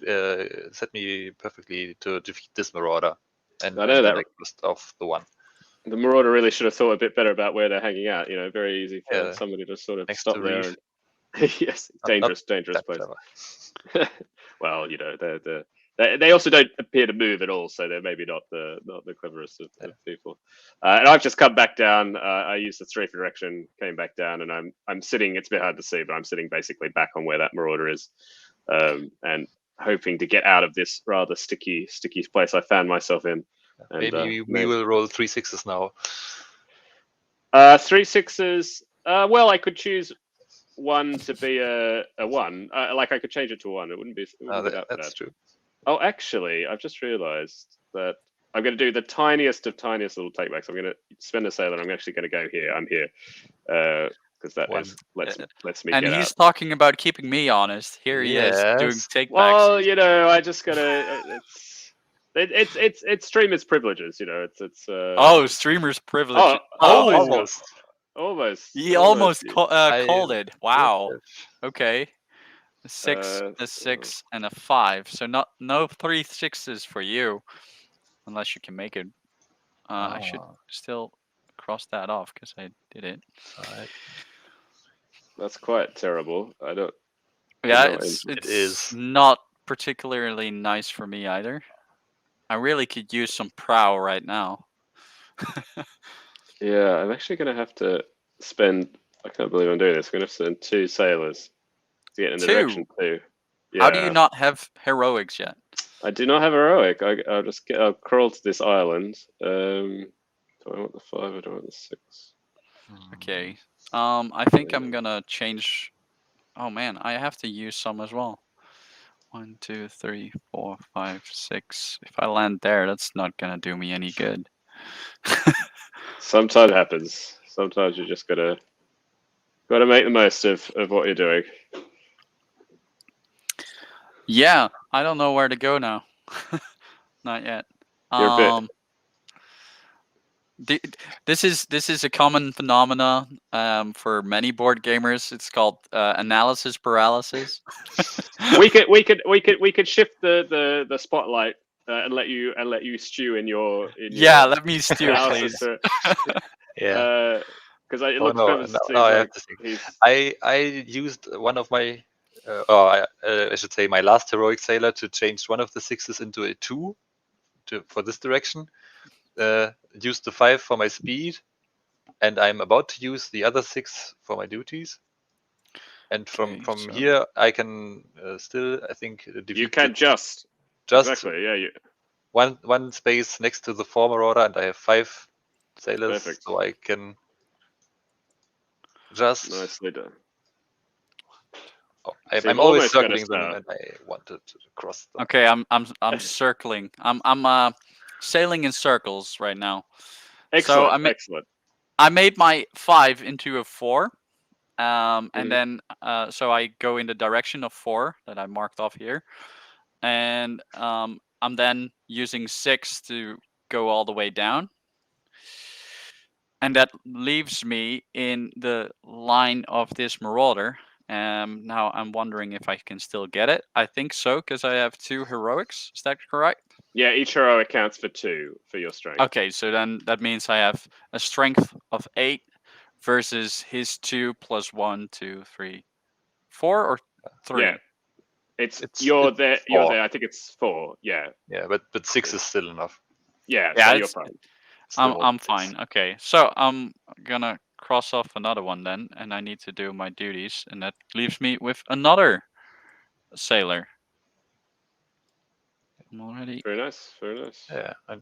set me perfectly to defeat this Marauder, and I know then that I crossed off the one. the Marauder really should have thought a bit better about where they're hanging out. You know, very easy for Yeah, somebody to sort of next stop to there. Reef. And yes, dangerous That place. clever. Well, you know, they also don't appear to move at all, so they're maybe not the cleverest of people. And I've just come back down. I used the strafe direction, came back down, and I'm sitting. It's a bit hard to see, but I'm sitting basically back on where that Marauder is, and hoping to get out of this rather sticky place I found myself in. And, Maybe we will roll 3 6s now. 3 6s. Well, I could choose one to be a one. Like I could change it to one. It wouldn't be. It wouldn't be that That's bad. true. Oh, actually, I've just realised that I'm going to do the tiniest of tiniest little takebacks. I'm going to spend a sailor. I'm actually going to go here. I'm here because that One. is lets me And get he's out. talking about keeping me honest. Here he is doing Yes. take Well, backs. you know, I just gotta. It's streamers' privileges. You know, it's. Oh, streamer's privilege. Oh, Almost. almost. He almost I called it. Wow. would Okay. A 6, a so- 6, and a 5. So no 3 6s for you, unless you can make it. I should still cross that off because I did it. Alright. That's quite terrible. I don't. Yeah, No, it's it is. not particularly nice for me either. I really could use some prow right now. Yeah, I'm actually going to have to spend. I can't believe I'm doing this. I'm going to send 2 sailors to get in the 2? direction 2. Yeah. How do you not have heroics yet? I do not have heroic. I'll crawl to this island. Do I want the 5 or do I want the 6? Okay. I think I'm gonna change. Oh man, I have to use some as well. 1, 2, 3, 4, 5, 6. If I land there, that's not gonna do me any good. Sometimes it happens. Sometimes you just gotta make the most of what you're doing. Yeah, I don't know where to go now. Not yet. You're a bit. This is a common phenomena for many board gamers. It's called analysis paralysis. we could shift the spotlight and let you stew in your Yeah, let me stew, analysis. please. Yeah. Because it Oh looks no, Travis no, seems no, I have like to think. he's I used one of my, I should say my last heroic sailor to change one of the 6s into a 2 for this direction. Used the 5 for my speed, and I'm about to use the other 6 for my duties. And from Okay, so- here, I can still, I think, defeat you can it just exactly yeah. one space next to the 4 Marauder, and I have 5 sailors, Perfect. so I can just. Nicely done. Oh, See, I'm I'm always almost gonna circling them, start. and I wanted to cross them. Okay, I'm circling. I'm sailing in circles right now. Excellent, So excellent. I made my 5 into a 4. And Mhm. then so I go in the direction of 4 that I marked off here, and I'm then using 6 to go all the way down, and that leaves me in the line of this Marauder. Now I'm wondering if I can still get it. I think so because I have 2 heroics. Is that correct? Yeah, each hero accounts for 2 for your strength. Okay, so then that means I have a strength of 8 versus his 2 plus 1, 2, 3, 4 or 3. Yeah, you're there. You're 4. there. I think it's 4. Yeah, Yeah, but 6 is still enough. yeah. Yeah, So you're it's fine. Still I'm more fine. Okay, so I'm gonna cross off another one then, and I need to do my duties, and that leaves me with another sailor. I'm already. Very nice. Very nice. Yeah, and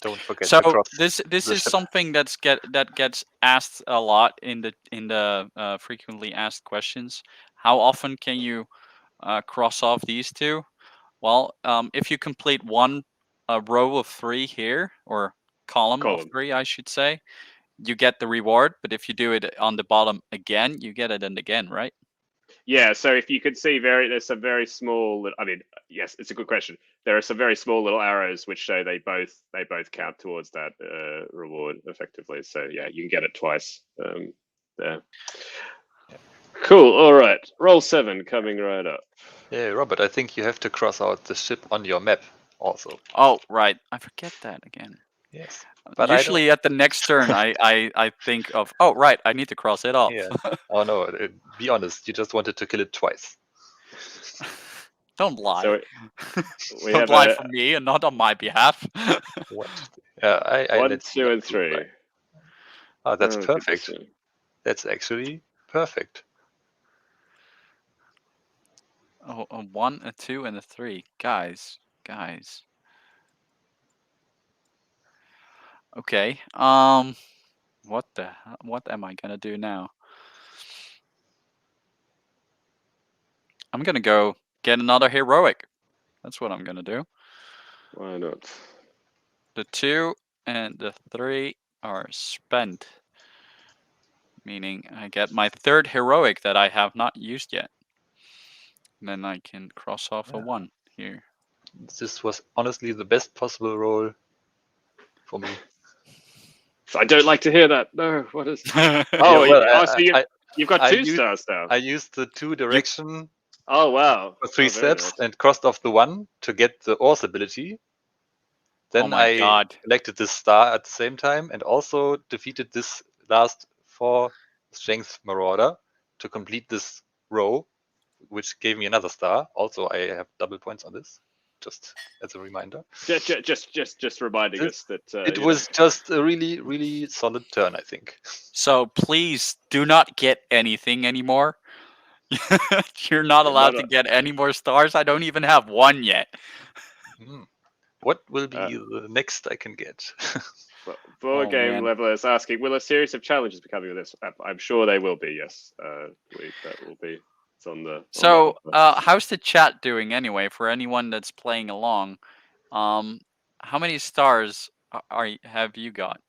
don't forget to So cross. this the is ship. something that gets asked a lot in the frequently asked questions. How often can you cross off these 2? Well, if you complete one row of 3 here, or column of 3, I should say, you get the reward. But if you do it on the bottom again, you get it and again, right? Yeah, so if you could see there's some very small. I mean, yes, it's a good question. There are some very small little arrows which show they both count towards that reward effectively. So yeah, you can get it twice there. Yeah. Cool. All right, roll 7 coming right up. Yeah, Robert, I think you have to cross out the ship on your map also. Oh, right. I forget that again. Yes. But usually at the next turn, I think of, oh, right, I need to cross it off. Yeah. Oh no, be honest, you just wanted to kill it twice. Don't lie. So we Don't have lie for me and not on my behalf. What? Yeah, I 1, let 2, and 3. Oh, that's Oh, perfect. goodness. That's actually perfect. Oh, a 1, a 2, and a 3. Guys. Okay. What am I gonna do now? I'm gonna go get another heroic. That's what I'm gonna do. Why not? The 2 and the 3 are spent. Meaning I get my 3rd heroic that I have not used yet. And then I can cross off a 1 here. This was honestly the best possible roll for me. I don't like to hear that. No, what is? Yeah, Oh, well, so you've got 2 stars now. I used the 2 direction Oh wow! for 3 Oh, very steps nice. and crossed off the 1 to get the Orse ability. Then Oh my I god. collected this star at the same time and also defeated this last 4 strength Marauder to complete this row, which gave me another star. Also, I have double points on this, just as a reminder. Just reminding us that It was just a really, really solid turn, I think. So please do not get anything anymore. You're not allowed to get any more stars. I don't even have 1 yet. What will be the next I can get? Board Game Leveler is asking, will a series of challenges be coming with this? I'm sure they will be, yes. That will be. It's on the. So, how's the chat doing anyway? For anyone that's playing along, how many stars have you got?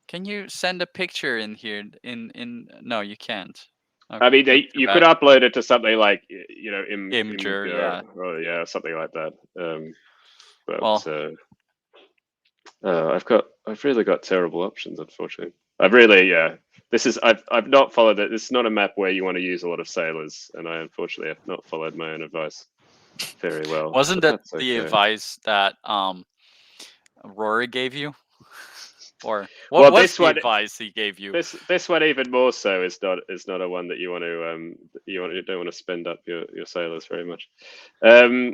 Can you send a picture in here? No, you can't. Okay, I mean, you could upload it to something like Imgur, yeah, or yeah, something like that. But well, I've really got terrible options, unfortunately. I've not followed it. This is not a map where you want to use a lot of sailors, and I unfortunately have not followed my own advice very well. Wasn't that the advice that Rory gave you? Or what was the advice he gave you? This one even more so is not a one that you want to you don't want to spend up your sailors very much. I'm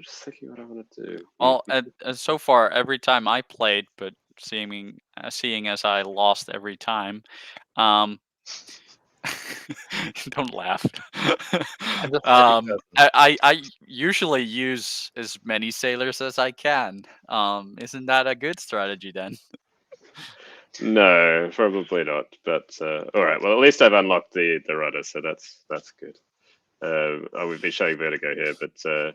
just thinking what I want to do. Well, so far every time I played, but seeing as I lost every time, don't laugh. I usually use as many sailors as I can. Isn't that a good strategy then? No, probably not. But all right. Well, at least I've unlocked the rudder, so that's good. I would be showing Vertigo here, but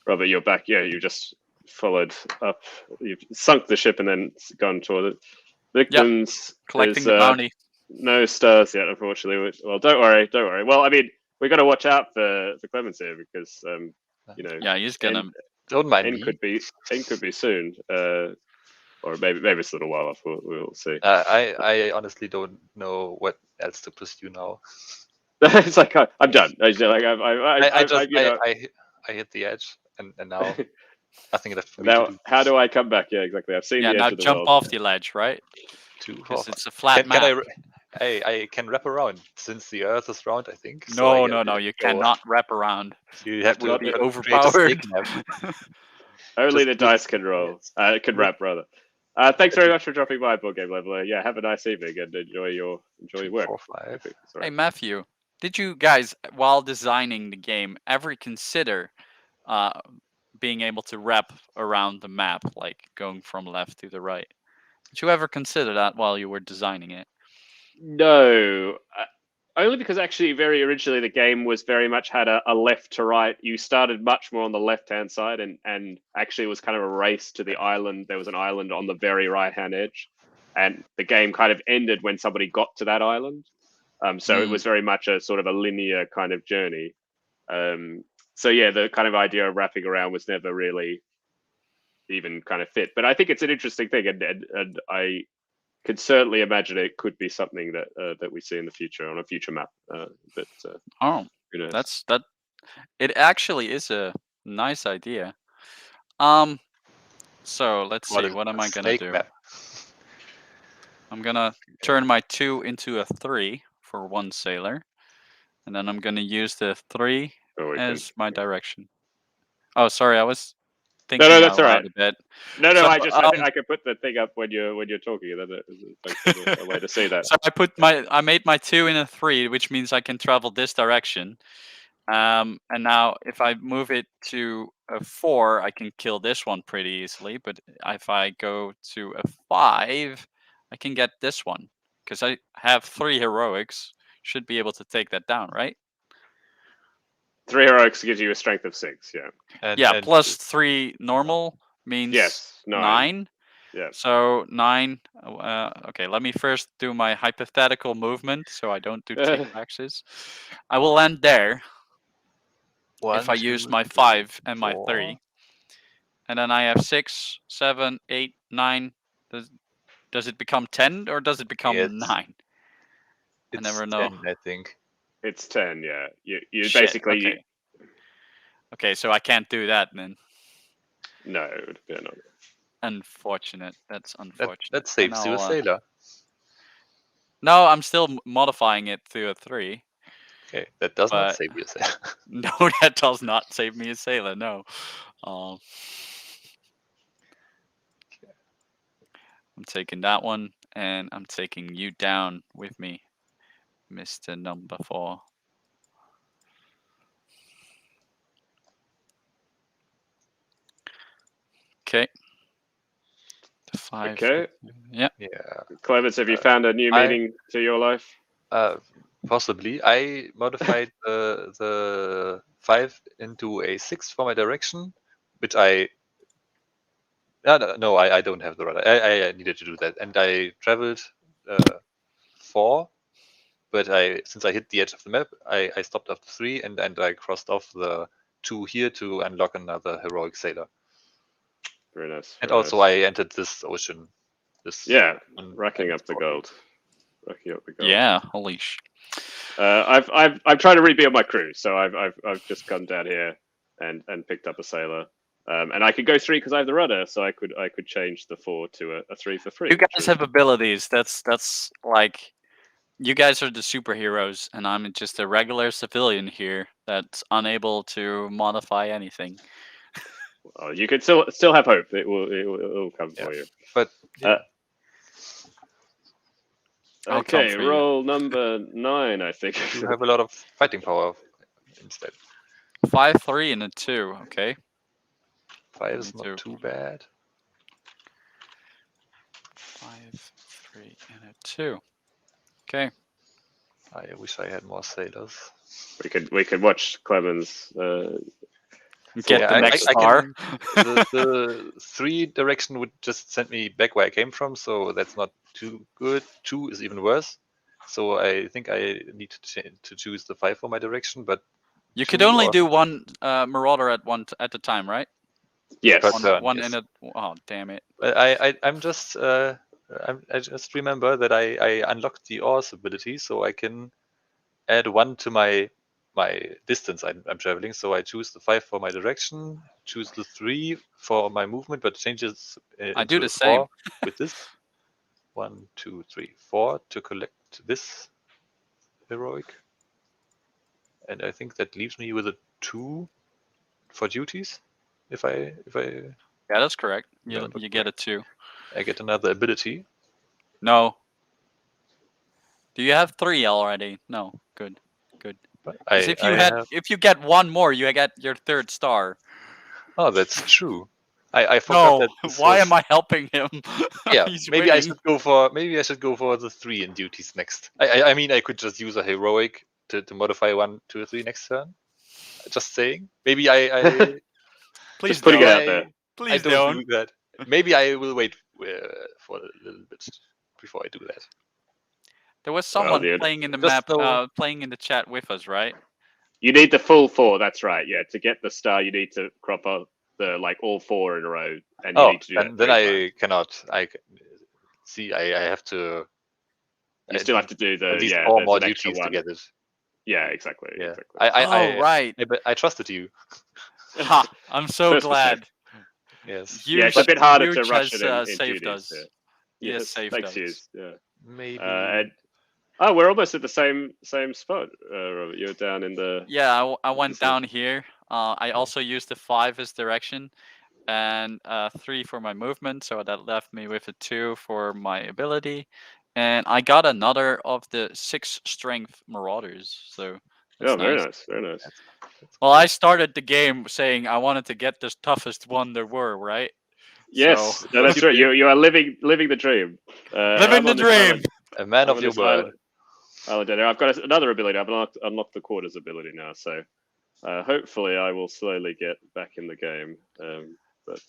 Robert, you're back. Yeah, you just followed up. You've sunk the ship and then gone toward it. Victims. Yep. Collecting the bounty. No stars yet, unfortunately. Well, don't worry. Well, I mean, we got to watch out for Clemens here because Yeah, he's gonna. Don't mind me. Could be soon. Or maybe it's a little while off. We'll see. I honestly don't know what else to pursue now. It's like I'm done. I hit the edge, and now nothing left for me now, to do. How do I come back? Yeah, exactly. I've seen the edge now of the jump world. off the ledge, right? Because it's a flat map. I can wrap around since the Earth is round. I think. No, you cannot wrap around. You have to be overpowered. Only the dice can roll. Can wrap rather. Thanks very much for dropping by, Board Game Leveler. Yeah, have a nice evening and enjoy your work. 4, 5. Hey, Matthew, did you guys, while designing the game, ever consider being able to wrap around the map, like going from left to the right? Did you ever consider that while you were designing it? No. Only because actually very originally the game was very much had a left to right. You started much more on the left-hand side and actually it was kind of a race to the island. There was an island on the very right-hand edge and the game kind of ended when somebody got to that island. So it was very much a sort of a linear kind of journey. So yeah, the kind of idea of wrapping around was never really even kind of fit. But I think it's an interesting thing, and I could certainly imagine it could be something that that we see in the future on a future map. But Oh, who knows? that's that. It actually is a nice idea. So let's see. What am I gonna snake do? map. I'm gonna turn my 2 into a 3 for 1 sailor, and then I'm gonna use the 3 as my direction. Oh, sorry, I was thinking No, that's out all loud right. a bit. No, So, I can put the thing up when you're talking. And then it's a way to say that. So I made my 2 in a 3, which means I can travel this direction. And now if I move it to a 4, I can kill this one pretty easily. But if I go to a 5, I can get this one because I have 3 heroics. Should be able to take that down, right? 3 heroics gives you a strength of 6. Yeah. And Plus 3 normal means Yes, 9. 9. Yeah. So 9. Okay, let me first do my hypothetical movement so I don't do T-Rexes. I will land there if I use my 5 and my 3. And then I have 6, 7, 8, 9. Does it become 10 or does it become 9? I never know. 10, I think. It's 10. Yeah. You Shit, basically. okay. Okay, so I can't do that then. No, no. Unfortunate. That's unfortunate. That saves you a sailor. No, I'm still modifying it to a 3. Okay, that does not But save you a sailor. no, that does not save me a sailor. No. I'm taking that one, and I'm taking you down with me, Mr. Number 4. Okay. 5. Okay. Yeah. Yeah. Clemens, have you found a new meaning to your life? Possibly. I modified the 5 into a 6 for my direction, which I don't have the rudder. I needed to do that, and I traveled 4, but since I hit the edge of the map, I stopped after 3, and I crossed off the 2 here to unlock another heroic sailor. Very nice. And also, I entered this ocean. Racking up the gold. Yeah, holy sh. I've tried to rebuild my crew, so I've just come down here and picked up a sailor. And I could go 3 because I have the rudder, so I could change the 4 to a 3 for free. You guys have abilities. That's like, you guys are the superheroes, and I'm just a regular civilian here that's unable to modify anything. Well, you could still have hope. It'll come for you. But okay, roll number 9. I think you have a lot of fighting power instead. 5, 3, and a 2. Okay. 5 is not too bad. 5, 3, and a 2. Okay. I wish I had more sailors. We could watch Clemens get the next star. The 3 direction would just send me back where I came from, so that's not too good. 2 is even worse. So I think I need to choose the 5 for my direction, but you could only do one Marauder at a time, right? Yes. One in a. Oh, damn it! I'm just I just remember that I unlocked the Oars ability, so I can add 1 to my distance I'm traveling. So I choose the 5 for my direction, choose the 3 for my movement, but changes. I do the same with this. 1, 2, 3, 4 to collect this heroic, and I think that leaves me with a 2 for duties. If I yeah, that's correct. You get a 2. I get another ability. No. Do you have 3 already? No. Good. If you get 1 more, you get your 3rd star. Oh, that's true. I forgot that. Why am I helping him? Yeah, maybe I should go for the 3 in duties next. I mean, I could just use a heroic to modify 1, 2, or 3 next turn. Just saying. Maybe I please just putting it out there. Please don't do that. Maybe I will wait for a little bit before I do that. There was someone dude. playing in the Just map, know- playing in the chat with us, right? You need the full 4. That's right. Yeah, to get the star, you need to crop up the all 4 in a row, and you Oh, need to do that. then 3 I times. cannot. I have to. You still have to do at least there's 4 more an extra duties to one. get it. Yeah, exactly. Yeah. Exactly. Right. I trusted you. Ha! I'm so First mistake. glad. Yes. Yeah, it's a bit harder to rush Has, it in saved duties. us. Yeah. Yes, saved thanks, us. Hughes. Yeah. Maybe. And we're almost at the same spot, Robert. You're down in the. Yeah, I went Same. down here. I also used the 5 as direction, and 3 for my movement, so that left me with a 2 for my ability, and I got another of the 6 strength Marauders. So that's Oh, very nice. nice. Very nice. That's Well, great. I started the game saying I wanted to get the toughest one there were, right? Yes, So, no, that's right. You are living the dream. living I'm the on this dream. island. A man I'm of on your this word. island down there. I've got another ability. I've unlocked the quarters ability now, so hopefully I will slowly get back in the game. But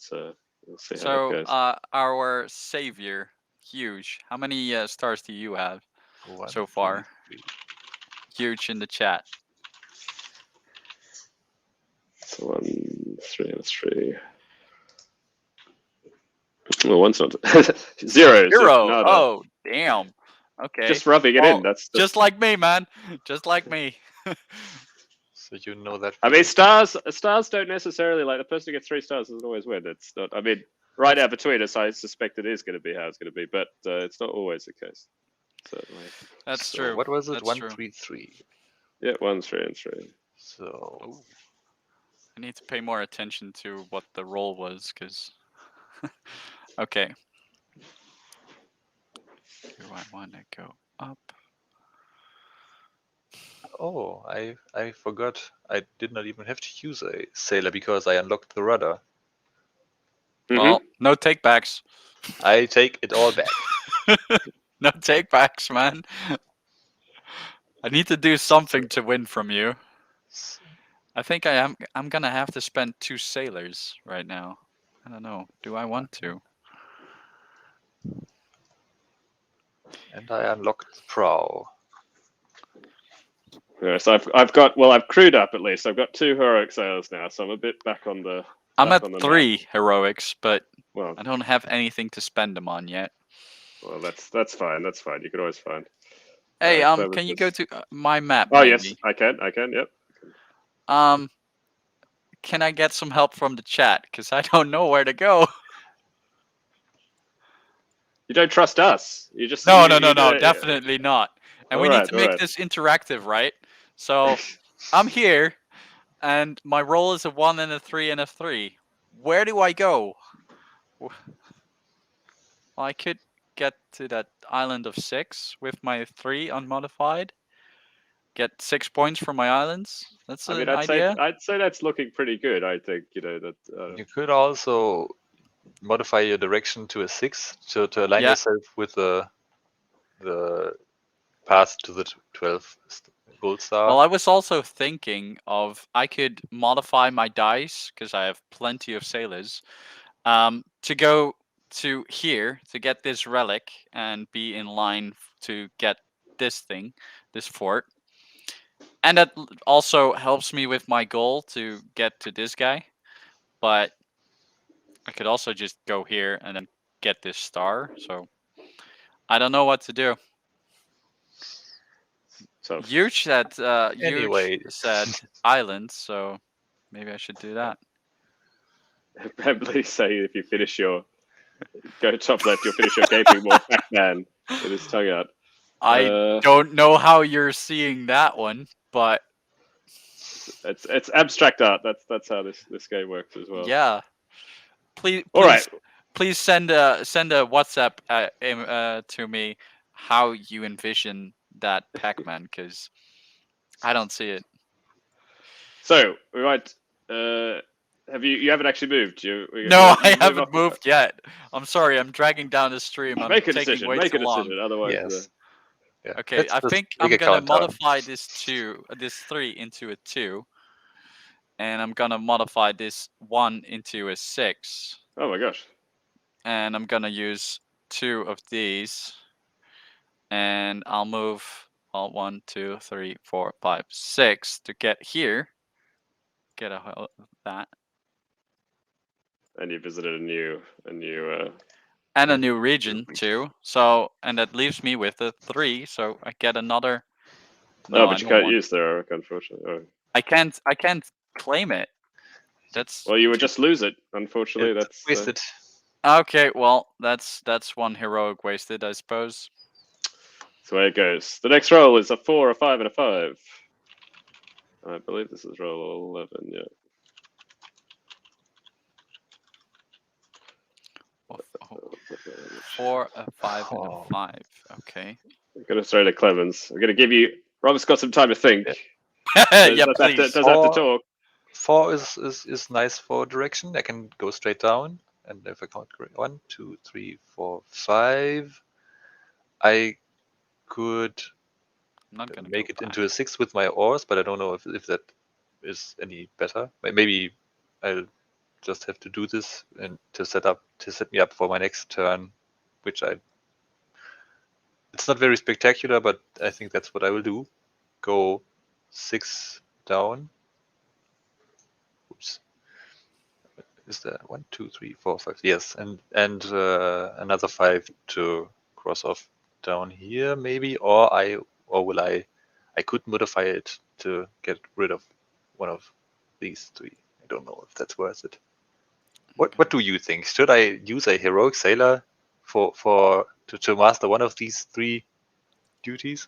we'll see how that So, goes. our savior, Huge. How many stars do you have 1, so 2, far? 3. Huge in the chat. So 1, 3, and 3. Well, one's not 0. 0. Nada. Oh, damn. Okay. Just rubbing it Well, in. That's just like me, man. Just like me. So you know that. I mean, stars don't necessarily the person who gets 3 stars doesn't always win. It's not. I mean, right now between us, I suspect it is going to be how it's going to be, but it's not always the case. Certainly. That's So true. what was it? That's 1, true. 3, 3. Yeah, 1, 3, and 3. So Ooh. I need to pay more attention to what the roll was, because. Okay. Do I want to go up? oh, I forgot. I did not even have to use a sailor because I unlocked the rudder. Well, no takebacks. I take it all back. No takebacks, man. I need to do something to win from you. I think I'm gonna have to spend 2 sailors right now. I don't know. Do I want to? And I unlocked the prow. Yeah, so I've crewed up at least. I've got 2 heroic sailors now, so I'm a bit back on the. I'm back at on the 3 map. heroics, but Well, I don't have anything to spend them on yet. well, that's fine. That's fine. You could always find. Hey, Clever can you go just- to my map? Oh maybe? yes, I can. Yep. Can I get some help from the chat? Because I don't know where to go. You don't trust us. You just No, you do it- definitely not. And we need Alright, to make alright. this interactive, right? So I'm here, and my roll is a 1 and a 3 and a 3. Where do I go? Well, I could get to that island of 6 with my 3 unmodified. Get 6 points from my islands. That's I mean, an idea. I'd say that's looking pretty good. I think that. You could also modify your direction to a 6 to align Yeah. yourself with the path to the 12 gold star. Well, I was also thinking of I could modify my dice because I have plenty of sailors to go to here to get this relic and be in line to get this thing, this fort. And that also helps me with my goal to get to this guy. But I could also just go here and then get this star. So I don't know what to do. So Huge said Anyway. said island, so maybe I should do that. please say if you finish your go top left, you'll finish your gaping more Pac-Man with his tongue out. I don't know how you're seeing that one, but It's abstract art. That's how this game works as well. yeah. Please, All right. please send a WhatsApp to me how you envision that Pac-Man, because I don't see it. So we might. Have you haven't actually moved? No, I haven't moved yet. I'm sorry. I'm dragging down the stream. I'm Make a taking decision. way Make too a decision. long. Otherwise, Yes. Yeah. Okay, Let's I just think make I'm a gonna countdown. modify this 3 into a 2, and I'm gonna modify this 1 into a 6, oh my gosh. and I'm gonna use 2 of these, and I'll move all 1, 2, 3, 4, 5, 6 to get here. Get a hold of that. And you visited a new And a new region too. So, and that leaves me with a 3. So I get another. No, I but you don't can't want- use the Heroic, unfortunately. Oh. I can't claim it. That's Well, you would just lose it. Unfortunately, that's wasted. okay. Well, that's one heroic wasted, I suppose. that's the way it goes. The next roll is a 4, a 5, and a 5. I believe this is roll 11. Yeah. Oh, 4, a 5, and a 5. Okay. I'm gonna throw to Clemens. I'm gonna give you. Robert's got some time to think. Yeah, Does please. have to talk. 4 is nice for direction. I can go straight down, and if I count 1, 2, 3, 4, 5, I could I'm not gonna make go it back. into a 6 with my oars, but I don't know if that is any better. Maybe I'll just have to do this and to set me up for my next turn, which it's not very spectacular, but I think that's what I will do. Go 6 down. Oops. Is there 1, 2, 3, 4, 5? Yes, and another 5 to cross off down here, maybe, or will I could modify it to get rid of one of these 3. I don't know if that's worth it. What do you think? Should I use a heroic sailor to master one of these 3 duties?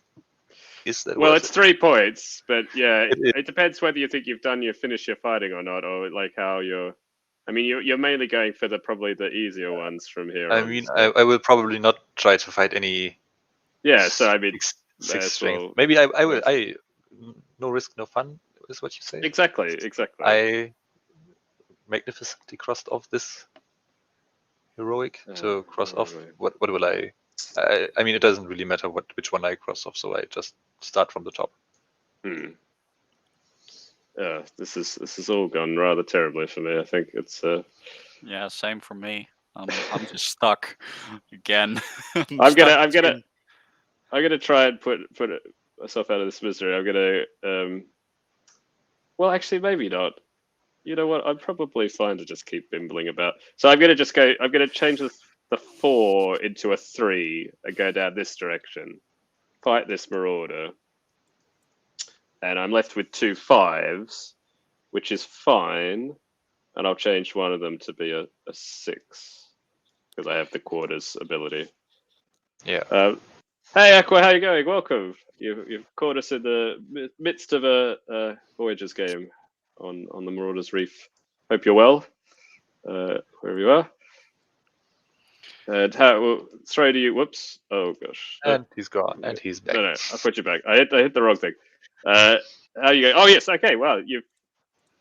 Is that Well, worth it's it? 3 points, but yeah, It is. it depends whether you think you've done your finish your fighting or not, or like how you're. I mean, you're mainly going for probably the easier ones from here I on. mean, So. I will probably not try to fight any. Yeah, so I mean, six may as strength. well- Maybe I will. No risk, no fun is what you say. exactly. I magnificently crossed off this heroic to cross off. right. What will I mean, it doesn't really matter which one I cross off, so I just start from the top. Yeah, this is all gone rather terribly for me. I think it's. Yeah, same for me. I'm just stuck again. I'm gonna try and put myself out of this misery. I'm gonna. Well, actually, maybe not. You know what? I'm probably fine to just keep bimbling about. So I'm gonna just go. I'm gonna change the 4 into a 3 and go down this direction. Fight this Marauder, and I'm left with 2 5s, which is fine. And I'll change one of them to be a 6 because I have the quarters ability. Yeah. Hey Aqua, how you going? Welcome. You've caught us in the midst of a Voyages game on the Marauders Reef. Hope you're well, wherever you are. And how? Well, throw to you. Whoops. Oh gosh. And he's gone, and he's back. No, I put you back. I hit the wrong thing. How you going? Oh yes. Okay. Well, you've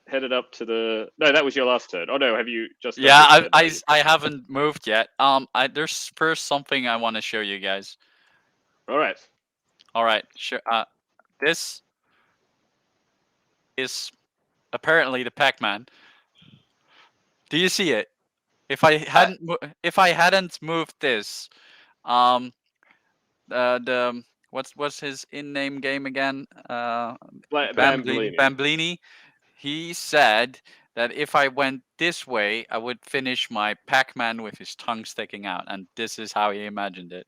headed up to the. No, that was your last turn. Oh no, have you just? Yeah, I haven't moved yet. There's first something I want to show you guys. All right. All right, sure. This is apparently the Pac-Man. Do you see it? If I hadn't moved this, the what's his in-name game again? Bamblini. Bamblini. He said that if I went this way, I would finish my Pac-Man with his tongue sticking out, and this is how he imagined it.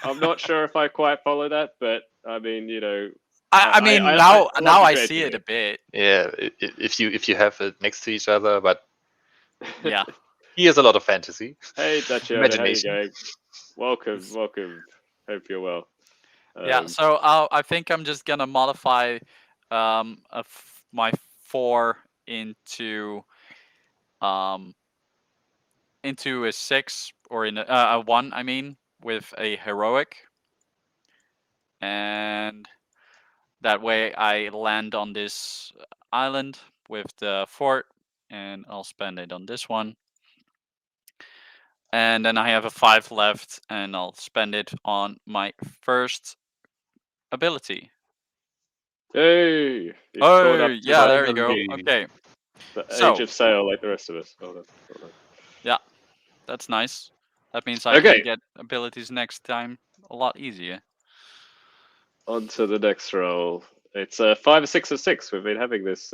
I'm not sure if I quite follow that, but I mean, you know. I mean, I now love the I see it creativity. a bit. Yeah, if you have it next to each other, but Yeah. he has a lot of fantasy. Hey, Dutch Yoda, how you Imagination. going? Welcome. Hope you're well. Yeah, so I think I'm just gonna modify my 4 into a 6 or in a 1. I mean, with a heroic, and that way I land on this island with the fort, and I'll spend it on this one. And then I have a 5 left, and I'll spend it on my first ability. Hey, Oh, yeah, there you go. Okay. The So- age of sail, like the rest of us. Hold on. Yeah, that's nice. That means I can get abilities next time a lot easier. On to the next roll. It's 5 or 6 or 6. We've been having this.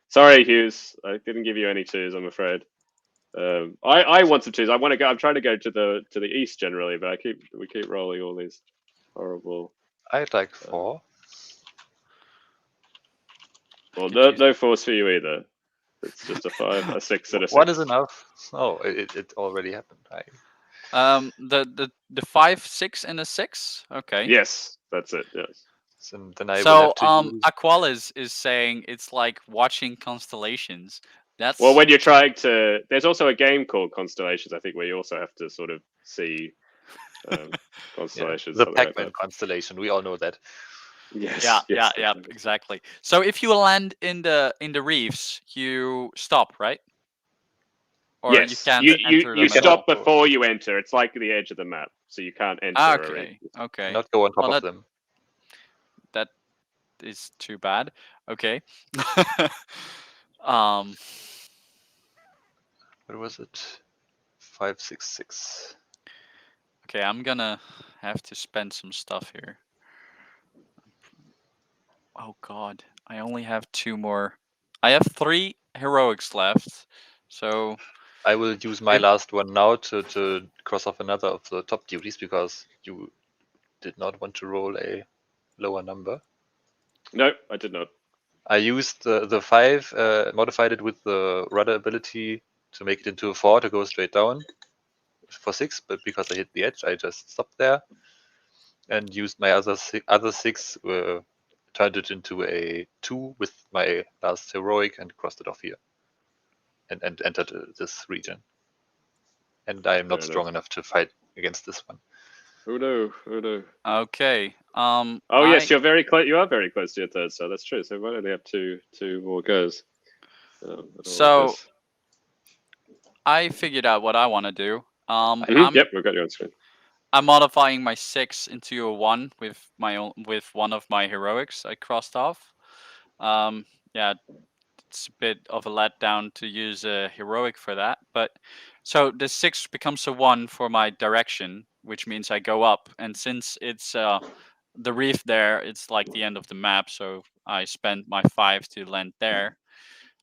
Sorry, Hughes. I didn't give you any 2s, I'm afraid. I want some 2s. I want to go. I'm trying to go to the east generally, but we keep rolling all these horrible. I'd like 4. Well, no 4s for you either. It's just a 5, a 6, and a 6. 1 is enough. Oh, it already happened. The 5, 6, and a 6. Okay. Yes, that's it. Yes. So then I will have to use... Aqualis is saying it's like watching constellations. That's well, when you're trying to. There's also a game called Constellations, I think, where you also have to sort of see constellations. The Pac-Man constellation. We all know that. Yes. Yeah, exactly. So if you land in the reefs, you stop, right? Or yes, you can't enter you them at stop all. before you enter. It's like the edge of the map, so you can't enter. Okay. Not go on top of them. That is too bad. Okay. What was it? 5, 6, 6. Okay, I'm gonna have to spend some stuff here. Oh God, I only have 2 more. I have 3 heroics left, so I will use my last one now to cross off another of the top duties because you did not want to roll a lower number. No, I did not. I used the 5, modified it with the rudder ability to make it into a 4 to go straight down for 6, but because I hit the edge, I just stopped there and used my other 6, turned it into a 2 with my last heroic and crossed it off here and entered this region. And I am not strong enough to fight against this one. Oh no. Okay. Oh yes, you're very close. You are very close to your 3rd star. That's true. So we might only have two more goes. So I figured out what I want to do. Yep, we've got you on screen. I'm modifying my 6 into a 1 with one of my heroics I crossed off. Yeah, it's a bit of a letdown to use a heroic for that, but so the 6 becomes a 1 for my direction, which means I go up, and since it's the reef there, it's like the end of the map, so I spend my 5 to land there.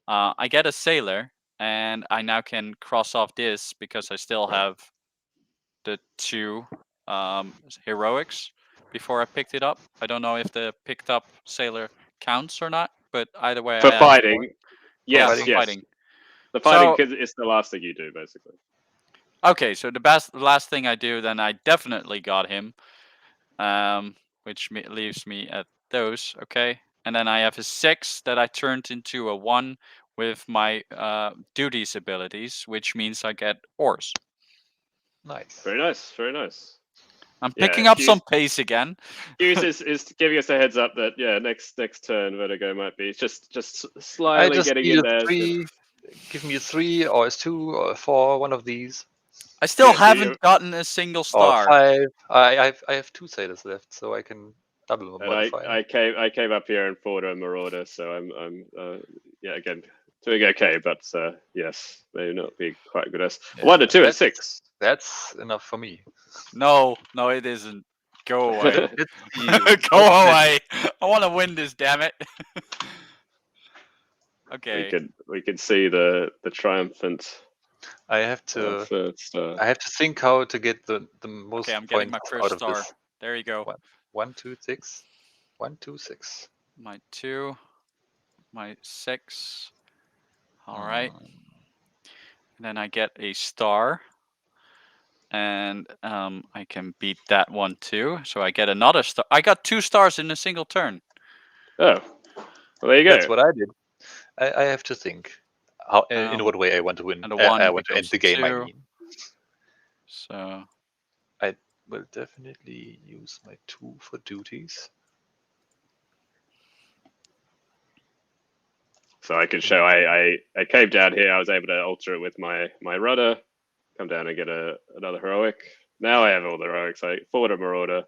I get a sailor, and I now can cross off this because I still have the 2 heroics before I picked it up. I don't know if the picked up sailor counts or not, but either way, For I have fighting. 4. Yes, for fighting. The fighting is the last thing you do, basically. Okay, so the last thing I do, then I definitely got him, which leaves me at those. Okay, and then I have a 6 that I turned into a 1 with my duties abilities, which means I get oars. Nice. Very nice. Very nice. I'm picking up some pace again. Hughes is giving us a heads up that next turn Vertigo might be just slightly getting in there. 3. Give me a 3 or a 2 or a 4, one of these. I still haven't gotten a single star. Or 5. I have 2 sailors left, so I can double and modify. I came up here and fought a Marauder, so I'm again doing okay, but yes, may not be quite good. 1 to 2 and 6. That's enough for me. No, it isn't. Go away. Go away. I want to win this, damn it. Okay. We can see the triumphant. I have to think how to get the most I'm getting my first out of star. this. There you go. 1, 2, 6. 1, 2, 6. My 2, my 6. All right. And then I get a star. And I can beat that one too. So I get another star. I got 2 stars in a single turn. Oh, well, there you go. That's what I did. I have to think how in what way I want to win. And I want to end the game. 2. I mean, so I will definitely use my 2 for duties. So I can show I came down here. I was able to alter it with my rudder. Come down and get another heroic. Now I have all the heroics. I fought a Marauder.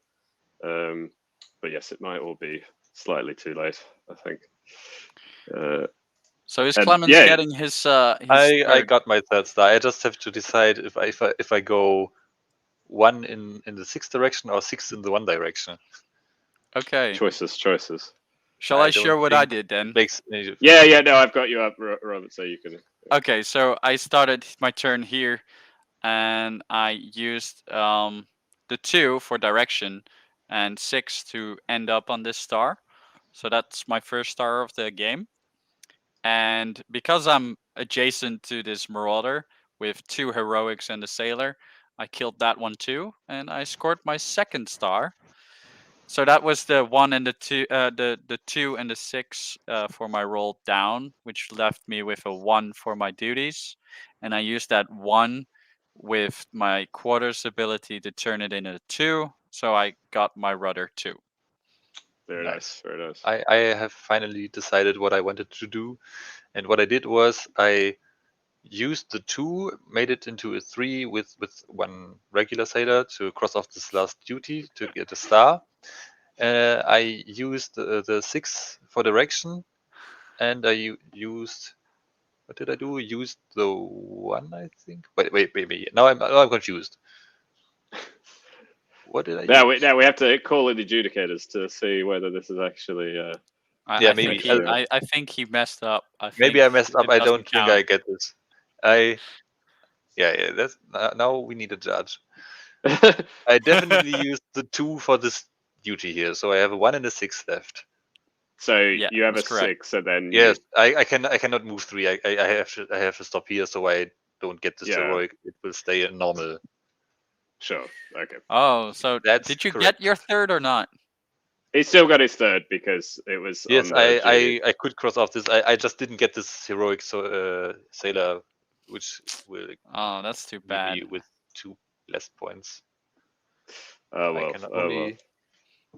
But yes, it might all be slightly too late, I think. So is Clemens getting his I got my 3rd star. I just have to decide if I go 1 in the 6 direction or 6 in the 1 direction. Okay. Choices. Shall I don't share what I think did then? Makes any Yeah. No, I've got you up, Robert, so you can. Okay, so I started my turn here, and I used the 2 for direction and 6 to end up on this star. So that's my first star of the game. And because I'm adjacent to this Marauder with 2 heroics and a sailor, I killed that one too, and I scored my second star. So that was the 1 and the 2, the 2 and the 6 for my roll down, which left me with a 1 for my duties, and I used that 1 with my quarters ability to turn it into a 2, so I got my rudder 2. Very Nice. Very nice. I have finally decided what I wanted to do, and what I did was I used the 2, made it into a 3 with 1 regular sailor to cross off this last duty to get a star. I used the 6 for direction, and I used, what did I do? Used the 1, I think. Wait. Now I'm confused. What did I use? Now we have to call in the adjudicators to see whether this is actually. Yeah, maybe. I think he messed up. Maybe I messed up. it I doesn't don't think count. I get this. Yeah. That's now we need a judge. I definitely used the 2 for this duty here, so I have a 1 and a 6 left. So Yeah, you have a that's correct. 6, and then Yes, I cannot move 3. I have to stop here, so I don't get this Yeah. heroic. It will stay a normal. Sure. Okay. Oh, so That's did you correct. get your third or not? He still got his third because it was. Yes, on the G. I could cross off this. I just didn't get this heroic sailor, which will Oh, that's too leave bad. me with 2 less points. Oh I well. can Oh well. only.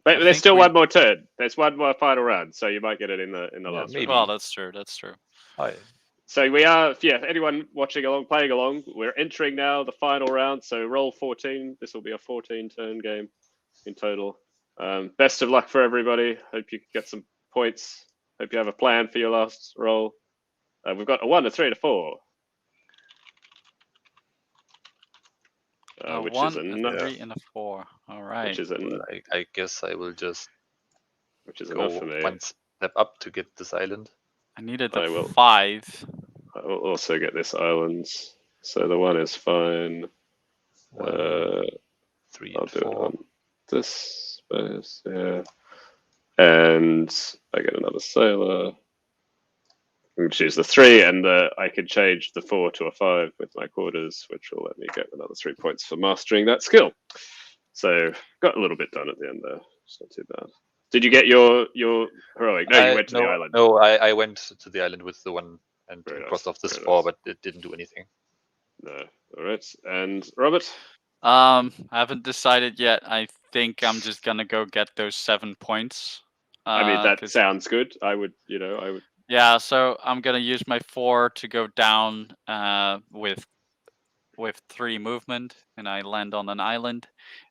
But I there's think still we- one more turn. There's one more final round, so you might get it in the last maybe. Well, that's true. That's true. Hi. So we are, anyone watching along, playing along, we're entering now the final round. So roll 14. This will be a 14-turn game in total. Best of luck for everybody. Hope you get some points. Hope you have a plan for your last roll. We've got a 1, a 3, and a 4. Which 1, is a a 3, and a 4. All right. which is Well, I guess I will just enough go for me. 1 step up to get this island. I needed I a will. 5. I will also get this islands. So the 1 is fine. 1, 3, I'll and do it 4. on this space, yeah. And I get another sailor. I can choose the 3, and I can change the 4 to a 5 with my quarters, which will let me get another 3 points for mastering that skill. So got a little bit done at the end there. It's not too bad. Did you get your heroic? No, you went to the island. No, I went to the island with the 1 and Very crossed nice, off this very 4, nice. but it didn't do anything. No. All right. And Robert? I haven't decided yet. I think I'm just gonna go get those 7 points. I mean, that 'cause- sounds good. I would. Yeah, so I'm gonna use my 4 to go down with 3 movement, and I land on an island,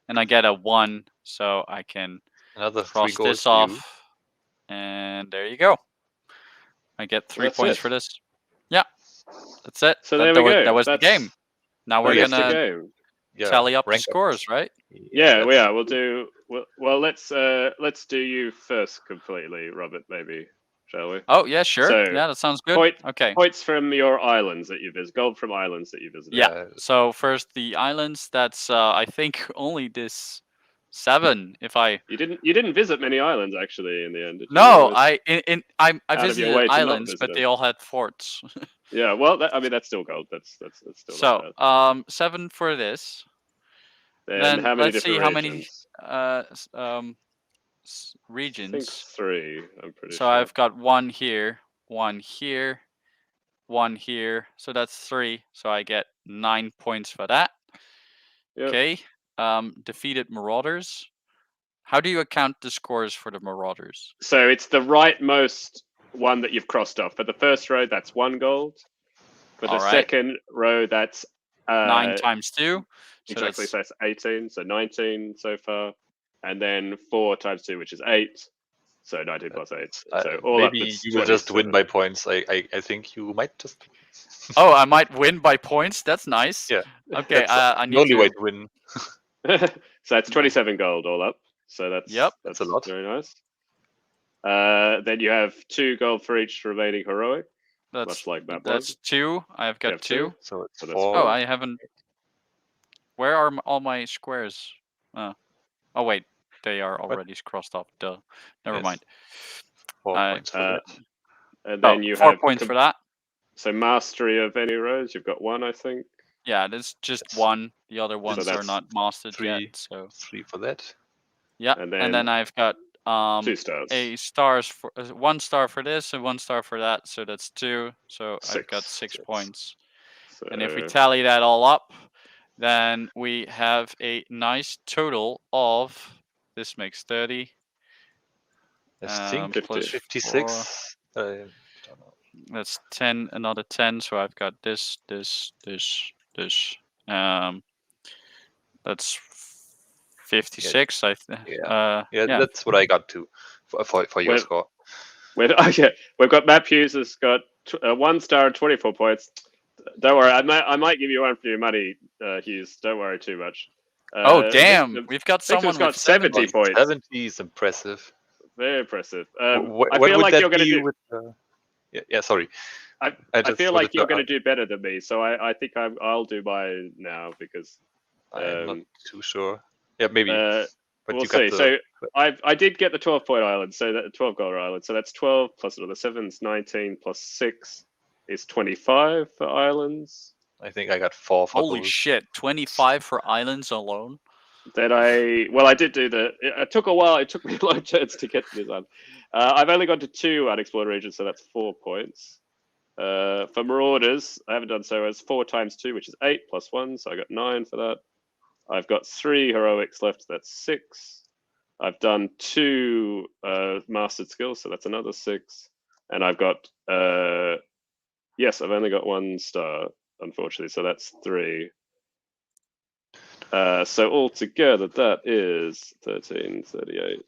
and I get a 1, so I can Another 3 cross goals this for you. off, and there you go. I get 3 That's points it. for this. Yeah, that's it. So there we go. That was the game. Now we're That's the gonna game. Yeah, tally up the rank scores, right? Yeah, we that's- are. We'll do. Well, let's do you first completely, Robert. Maybe, shall we? Oh yeah, sure. So, Yeah, that sounds good. point- Okay. Points from your islands that you visit. Gold from islands that you visited. Yeah. So first the islands. That's I think only this 7. If I You didn't visit many islands actually in the end. Did you? no, It was I out of your visited way to not islands, visit but them. they all had forts. Yeah. Well, that's still gold. That's still not So bad. 7 for this. Then how many let's see different how many regions? I think regions. 3. I'm pretty So sure. I've got 1 here, 1 here, 1 here. So that's 3. So I get 9 points for that. Yep. Okay. Defeated Marauders. How do you account the scores for the Marauders? So it's the rightmost one that you've crossed off. For the first row, that's 1 gold. For the All right. second row, that's 9 times 2. So exactly. that's- So that's 18. So 19 so far, and then 4 times 2, which is 8. So 19 plus 8. So all up, maybe it's you will just win 27. by points. I think you might just. Oh, I might win by points. That's nice. Yeah. Okay. That's I the need only way to. to win. So that's 27 gold all up. So That's a lot. Very nice. Then you have 2 gold for each remaining heroic. Much like map that's 2. I've You got have 2. So it's So that's 4. Oh, I haven't. Where are all my squares? Oh wait, they are already crossed off. Duh. Never Yes. mind. 4 I- points for that. And then you 4 have points for that. So mastery of any rows, you've got 1, I think. Yeah, there's just Yes. 1. The other ones are that's not mastered 3. yet. So 3 for that. yeah, And and then then I've got 2 stars. 1 star for this and 1 star for that. So that's 2. So I've got 6 Yes. points. So And if we tally that all up, then we have a nice total of, this makes 30. I think plus 56. I don't know. That's 10, another 10. So I've got this. That's 56. Yeah, that's what I got too for your Well, score. We've got Map Hughes has got 1 star and 24 points. Don't worry, I might give you 1 for your money, Hughes. Don't worry too much. Oh damn! We've got someone Victor's got with 70 points. 70 is impressive. Very impressive. What I feel would like that you're going to be do. with? Yeah, sorry. I feel like you're going to to. do better than me, so I think I'll do mine now because I'm not too sure. Yeah, maybe. But we'll you got see. So I did get the 12-point island, so that 12 gold island. So that's 12 plus another 7 is 19 plus 6 is 25 for islands. I think I got 4 for Holy those. shit! 25 for islands alone. Then I did do it took a while. It took me a lot of turns to get to this one. I've only got to 2 unexplored regions, so that's 4 points. For Marauders, I haven't done so. It's 4 times 2, which is 8 plus 1, so I got 9 for that. I've got 3 heroics left, that's 6. I've done 2 mastered skills, so that's another 6. And I've got yes, I've only got 1 star, unfortunately, so that's 3. So altogether, that is 13, 38,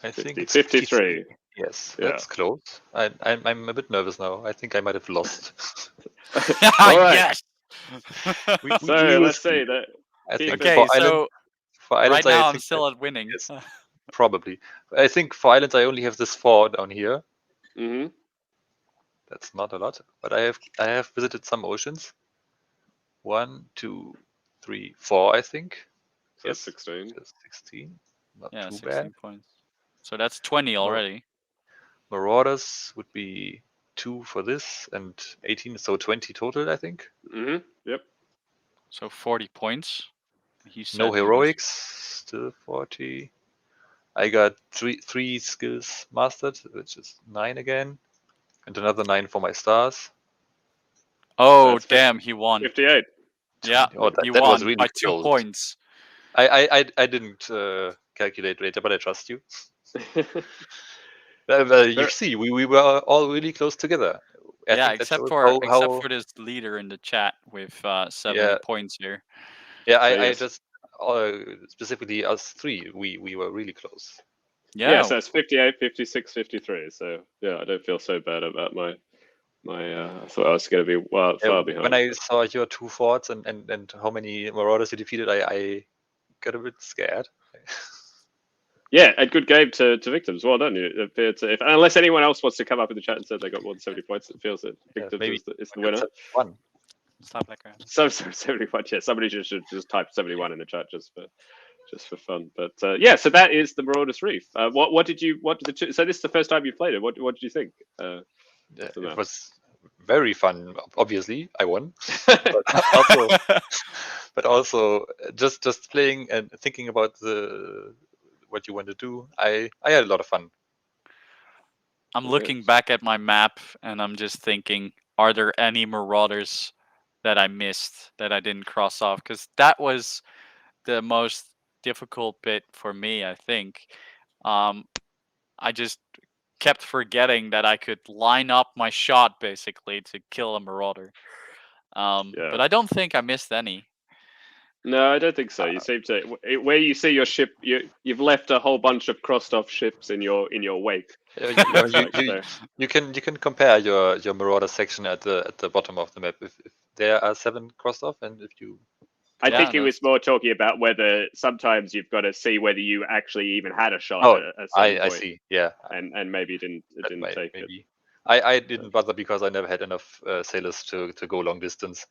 I 50, think it's 53. Yes, Yeah. that's close. I'm a bit nervous now. I think I might have lost. All right. Yes. So we will let's see that. I think Okay, for islands, right now I I'm think still at winning. yes. Probably. I think for islands I only have this 4 down here. Mm-hmm. That's not a lot, but I have visited some oceans. 1, 2, 3, 4, I think. So that's 16. That's 16. Not Yeah, too 16 bad. points. So that's 20 already. Marauders would be 2 for this and 18, so 20 total, I think. Mm-hmm. Yep. So 40 points. He said No he was- heroics, still 40. I got three skills mastered, which is 9 again, and another 9 for my stars. Oh That's damn! He won. 58. Yeah, Oh, he that won was really by 2 close. points. I didn't calculate later, but I trust you. You see, we were all really close together. I Yeah, think that except shows for this leader in the chat with 70 Yeah. points here. Yeah, So I yes. just specifically us 3, we were really close. Yeah, Yeah, so it's 58, 56, 53. So yeah, I don't feel so bad about my I thought I was going to be far behind. When I saw your 2 forts and how many marauders you defeated, I got a bit scared. Yeah, a good game to victims. Well done. You appear to, unless anyone else wants to come up in the chat and said they got more than 70 points, it feels that victims maybe is the winner. 1. slap like a... So 71. Yeah, somebody should just type 71 in the chat just for fun. But yeah, so that is the Marauders Reef. What did the two, so this is the first time you played it. What did you think? It was very fun. Obviously, I won. but also just playing and thinking about what you want to do. I had a lot of fun. I'm looking back at my map and I'm just thinking, are there any marauders that I missed that I didn't cross off? Because that was the most difficult bit for me, I think. I just kept forgetting that I could line up my shot basically to kill a marauder. But I don't think I missed any. No, I don't think so. You seem to where you see your ship. You've left a whole bunch of crossed off ships in your wake. You can compare your marauder section at the bottom of the map. If there are 7 crossed off, and if you I Yeah, think he was that's- more talking about whether sometimes you've got to see whether you actually even had a shot Oh, at a certain I point, see. Yeah, and maybe didn't that might, take it. maybe. I didn't bother because I never had enough sailors to go long distance.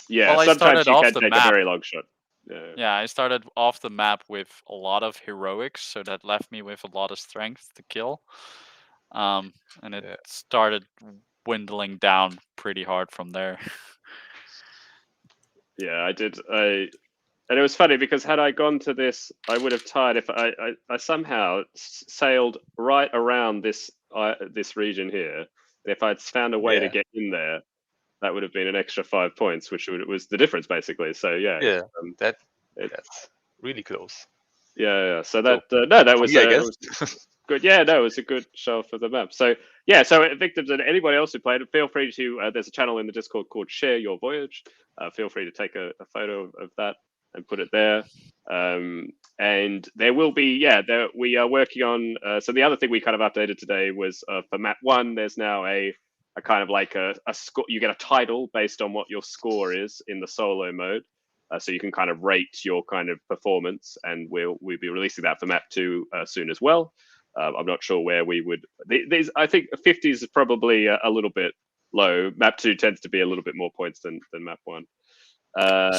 Yeah, Well, I sometimes started you off can the take a map. very long shot. Yeah. Yeah, I started off the map with a lot of heroics, so that left me with a lot of strength to kill. And it Yeah. started dwindling down pretty hard from there. Yeah, I did. And it was funny because had I gone to this, I would have tied if I somehow sailed right around this this region here. And if I'd found a way to Yeah. get in there, that would have been an extra 5 points, which was the difference basically. So yeah, Yeah, um, that's really close. yeah. So So, that no, that for was me, I it guess. was good. Yeah, no, it was a good show for the map. So yeah, so victims and anybody else who played it, feel free to. There's a channel in the Discord called Share Your Voyage. Feel free to take a photo of that and put it there. And there will be, we are working on. So the other thing we kind of updated today was for map 1. There's now a kind of like a score. You get a title based on what your score is in the solo mode. So you can kind of rate your kind of performance, and we'll be releasing that for map 2 soon as well. I'm not sure where we would. These I think 50s is probably a little bit low. Map 2 tends to be a little bit more points than map 1.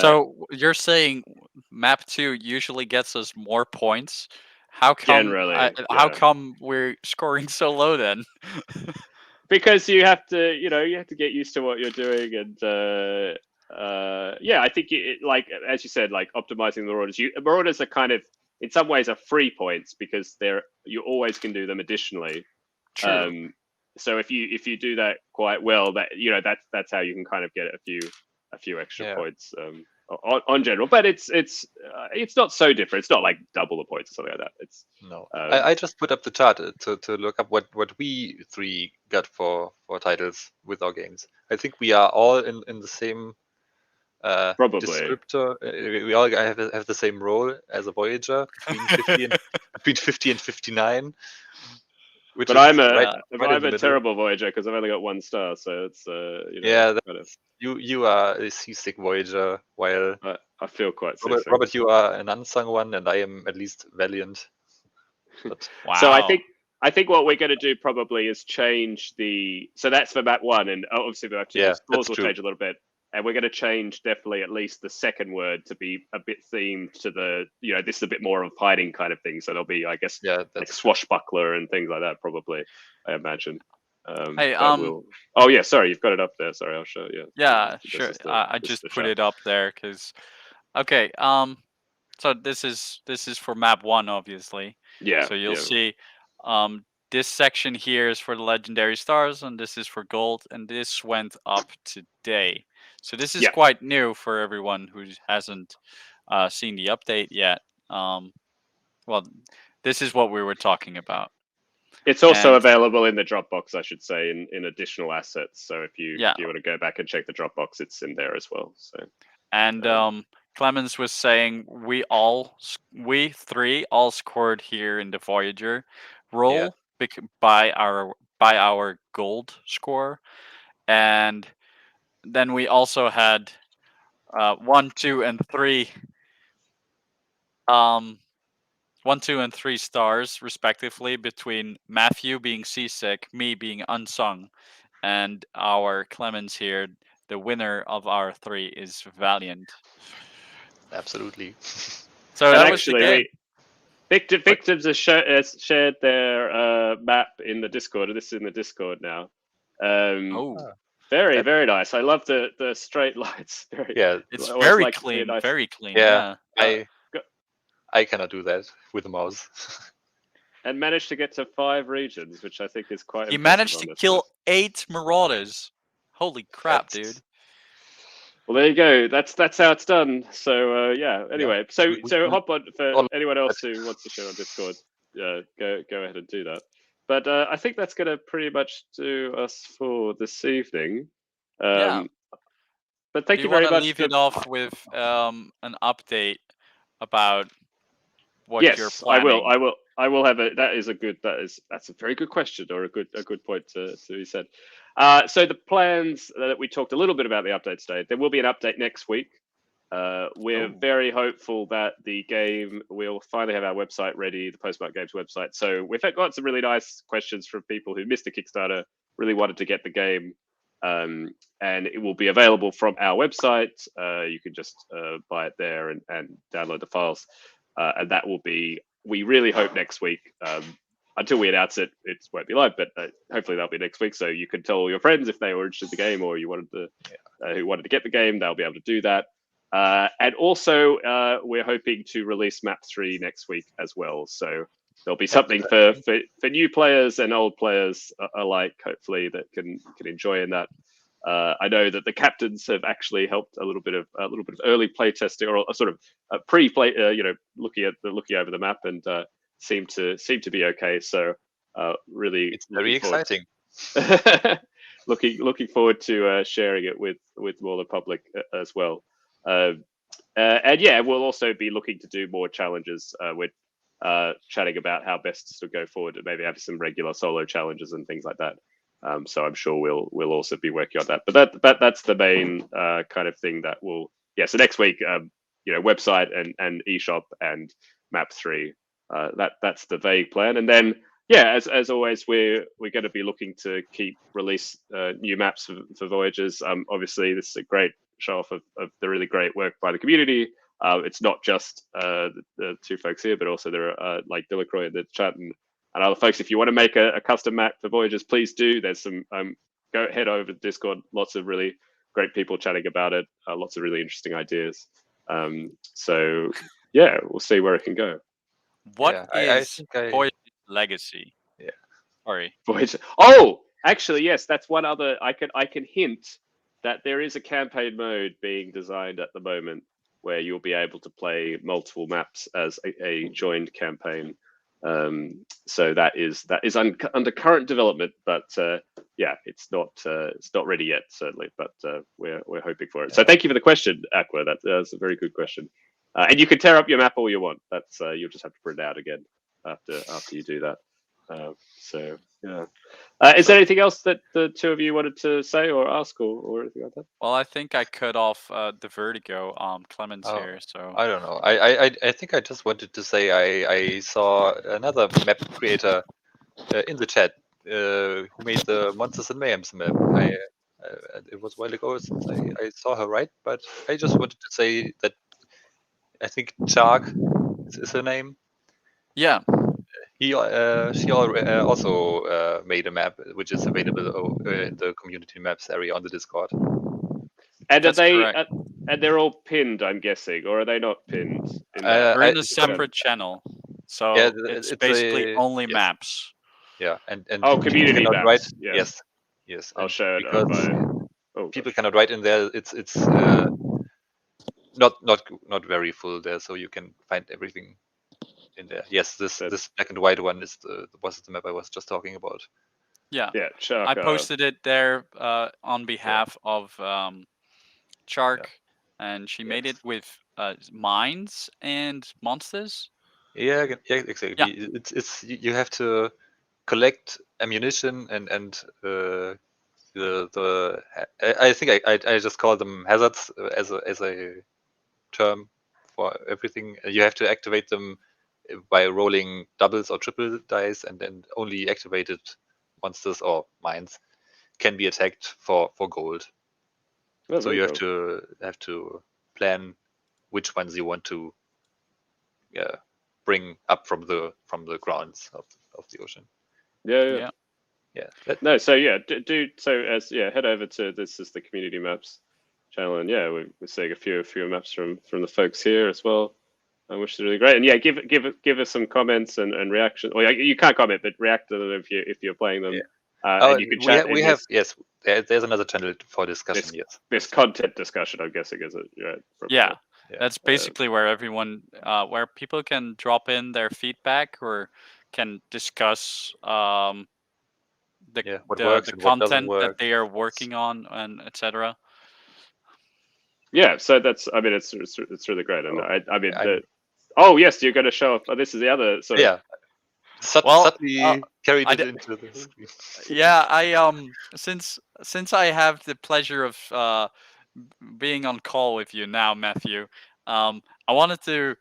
So you're saying map 2 usually gets us more points? How come? Generally, How yeah. come we're scoring so low then? Because you have to, you have to get used to what you're doing, and I think like as you said, like optimizing the marauders. Marauders are kind of in some ways are free points because you always can do them additionally. True. So if you do that quite well, that's how you can kind of get a few extra Yeah. points on general. But it's not so different. It's not like double the points or something like that. It's No, I just put up the chart to look up what we 3 got for titles with our games. I think we are all in the same probably. descriptor. We all have the same role as a Voyager between 50 and 59. Which But is I'm right in I'm the a middle. terrible Voyager because I've only got 1 star, so it's Yeah, kind of, you are a seasick Voyager, while I feel quite sick. Robert, you are an unsung one, and I am at least valiant. But Wow. So I think what we're going to do probably is change so that's for map 1, and obviously the map 2 Yeah, the scores that's will true. change a little bit, and we're going to change definitely at least the second word to be a bit themed to the this is a bit more of hiding kind of thing. So there'll be, I guess, yeah, like that's swashbuckler and things like that, probably, I imagine. Hey, but oh yeah, sorry, you've got it up there. Sorry, I'll show you. yeah, This sure. is I this is just the put chart. it up there because okay. So this is for map 1, obviously. Yeah. So you'll yeah. see, this section here is for the legendary stars, and this is for gold, and this went up today. So this is Yeah. quite new for everyone who hasn't seen the update yet. Well, this is what we were talking about. It's also And available in the Dropbox, I should say, in additional assets. So if you yeah, want to go back and check the Dropbox, it's in there as well. So and Clemens was saying we 3 all scored here in the Voyager role by our gold score, and then we also had 1, 2, and 3 1, 2, and 3 stars respectively between Matthew being seasick, me being unsung, and our Clemens here. The winner of our 3 is Valiant. absolutely. So and that was the actually, game. victims have shared their map in the Discord. This is in the Discord now. Oh, Very very nice. I love the straight lines. it's I always very like to see a clean, nice. very clean. Yeah, Yeah. I cannot do that with a mouse. And managed to get to 5 regions, which I think is quite He impressive managed on to this kill list. 8 Marauders. Holy crap, That's- dude. Well, there you go. That's how it's done. So yeah. Anyway, so we hop on for all- anyone else who wants to share on Discord. Go ahead and do that. But I think that's going to pretty much do us for this evening. Yeah. But thank Do you you very want to much. leave it off with an update about what you're Yes, planning? I will have a. That's a very good question, or a good point to be said. So the plans that we talked a little bit about the update today. There will be an update next week. We're very hopeful that the game will finally have our website ready, the Postmark Games website. So we've got some really nice questions from people who missed the Kickstarter, really wanted to get the game, and it will be available from our website. You can just buy it there and download the files, and that will be, we really hope, next week. Until we announce it, it won't be live, but hopefully that'll be next week. So you can tell all your friends if they were interested in the game, or you wanted to, who wanted to get the game, they'll be able to do that. And also, we're hoping to release Map 3 next week as well. So there'll be something for new players and old players alike, hopefully, that can enjoy in that. I know that the captains have actually helped a little bit of early play testing, or a sort of pre-play, looking over the map, and seem to be okay. So really, it's very exciting. looking forward to sharing it with more of the public as well. And yeah, we'll also be looking to do more challenges. With chatting about how best to go forward, and maybe have some regular solo challenges and things like that. So I'm sure we'll also be working on that. But that's the main kind of thing that will. Yeah. So next week, website and eShop and Map 3. That's the vague plan, and then yeah, as always, we're going to be looking to keep release new maps for Voyages. Obviously, this is a great show off of the really great work by the community. It's not just the two folks here, but also there are like Delacroix in the chat and other folks. If you want to make a custom map for Voyages, please do. There's some go head over to Discord. Lots of really great people chatting about it. Lots of really interesting ideas. So yeah, we'll see where it can go. What is Voyage's legacy? Yeah. Sorry. Voyage. Oh, actually, yes. That's one other. I can hint that there is a campaign mode being designed at the moment where you'll be able to play multiple maps as a joined campaign. So that is under current development, but yeah, it's not ready yet, certainly. But we're hoping for it. So thank you for the question, Aqua. That's a very good question. And you can tear up your map all you want. That's you'll just have to print it out again after you do that. So yeah. Is there anything else that the two of you wanted to say or ask or anything like that? Well, I think I cut off the Vertigo Clemens here. So I don't know. I think I just wanted to say I saw another map creator in the chat who made the Monsters and Mayhems map. It was a while ago since I saw her, right? But I just wanted to say that I think Chark is her name. Yeah. She also made a map which is available in the community maps area on the Discord. And are they? And they're all pinned, I'm guessing, or are they not pinned? They're in a separate channel, so yeah, it's basically only maps. Yeah, and community maps. Write, yeah. Yes. I'll show it because people cannot write in there. It's not very full there, so you can find everything in there. Yes, this black and white one was the map I was just talking about. Yeah, Chark, I posted it there on behalf of Chark, and she made it with mines and monsters. Yeah, exactly. Yeah. It's you have to collect ammunition and I think I just call them hazards as a term for everything. You have to activate them by rolling doubles or triple dice, and then only activated monsters or mines can be attacked for gold. So you have to plan which ones you want to bring up from the grounds of the ocean. Yeah. No, so yeah, head over to this is the community maps channel, and yeah, we're seeing a few maps from the folks here as well, which is really great. And yeah, give us some comments and reaction. Or you can't comment, but react to them if you're playing them. And you can chat. We have yes. There's another channel for discussion. This content discussion, I'm guessing, is it? Yeah. That's basically where everyone, where people can drop in their feedback or can discuss the content that they are working on and etc. Yeah, so that's. I mean, it's really great, and yes, you're going to show up. This is the other sort of. Subtly carried it into this. Yeah, I since I have the pleasure of being on call with you now, Matthew. I wanted to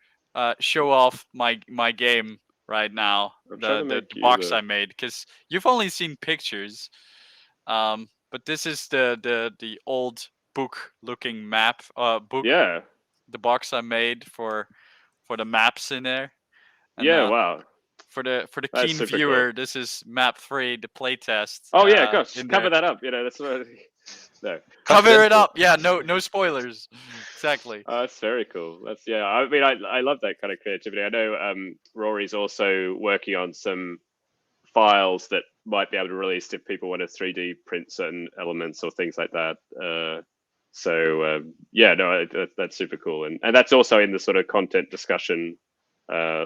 show off my game right now, I'm trying to the make you box the- I made, because you've only seen pictures. But this is the old book looking map book, Yeah. the box I made for the maps in there. And Yeah. Wow. for the That's keen super viewer, cool. this is map 3, the playtest. Oh yeah, gosh, in cover there. that up. That's what. No. Cover it Confidential. up. Yeah, no spoilers. Exactly. Oh, that's very cool. That's I mean, I love that kind of creativity. I know Rory's also working on some files that might be able to release if people want to 3D print certain elements or things like that. Yeah, no, that's super cool, and that's also in the sort of content discussion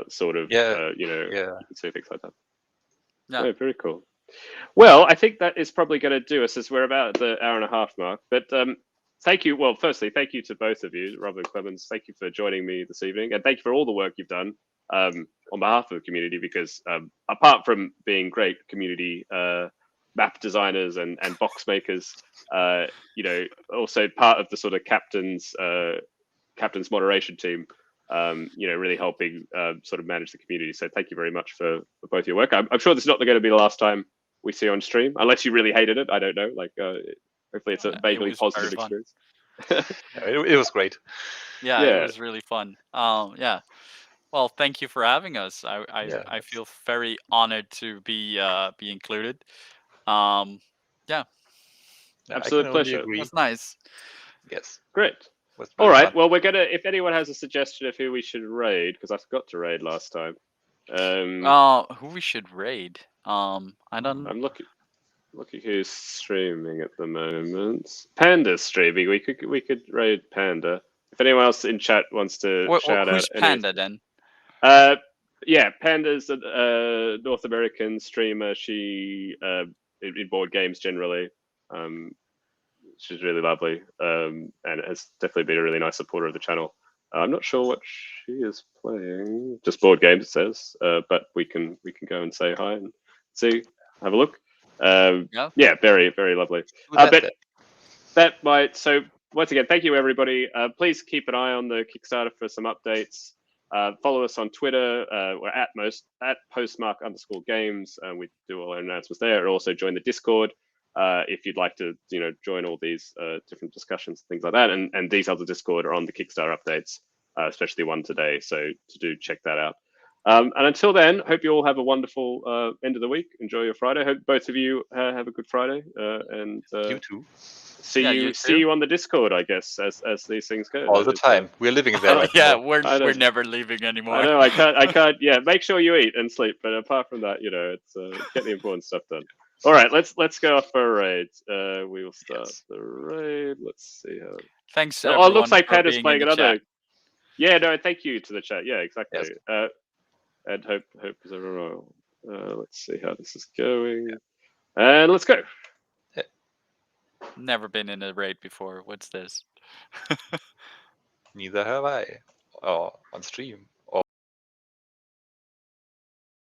sort of Yeah. you Yeah. can see things like that. Yeah. Oh, very cool. Well, I think that is probably going to do us as we're about the hour and a half mark. But thank you. Well, firstly, thank you to both of you, Robert and Clemens. Thank you for joining me this evening, and thank you for all the work you've done on behalf of the community. Because apart from being great community map designers and box makers, also part of the sort of captain's moderation team. Really helping sort of manage the community. So thank you very much for both your work. I'm sure this is not going to be the last time we see you on stream, unless you really hated it. I don't know. Hopefully it's a vaguely was positive very fun. experience. It was great. Yeah, Yeah. it was really fun. Yeah. Well, thank you for having us. Yeah, I feel very honored to be included. Yeah, Yeah, I Absolute can only pleasure. agree. that's nice. Yes. Great. Was All very right. fun. Well, we're gonna. If anyone has a suggestion of who we should raid, because I forgot to raid last time. Who we should raid? I don't. I'm looking who's streaming at the moment. Panda's streaming. We could raid Panda. If anyone else in chat wants to shout Who's out any. Panda then? Yeah, Panda's a North American streamer. She in board games generally. She's really lovely, and has definitely been a really nice supporter of the channel. I'm not sure what she is playing. Just board games, it says. But we can go and say hi and see, have a look. Yeah. Yeah, very very lovely. Do that But then. that might. So once again, thank you everybody. Please keep an eye on the Kickstarter for some updates. Follow us on Twitter. We're at postmark_games. We do all our announcements there. And also join the Discord if you'd like to, join all these different discussions, things like that. And details of Discord are on the Kickstarter updates, especially one today. So do check that out. And until then, hope you all have a wonderful end of the week. Enjoy your Friday. Hope both of you have a good Friday. And You too. see Yeah, you you see too. you on the Discord, I guess, as these things go. All the time. We're living there right Yeah, now. I we're don't- never leaving anymore. I know I can't. Yeah, make sure you eat and sleep. But apart from that, it's get the important stuff done. All right, let's go off for a raid. We will start the raid. Let's see how. Thanks. Oh, it Everyone looks like for Panda's being playing in the another. chat. Yeah, no, thank you to the chat. Yeah, exactly. Yes. And hope is everyone well. Let's see how this is going. And let's go. Never been in a raid before. What's this? Neither have I. Oh, on stream.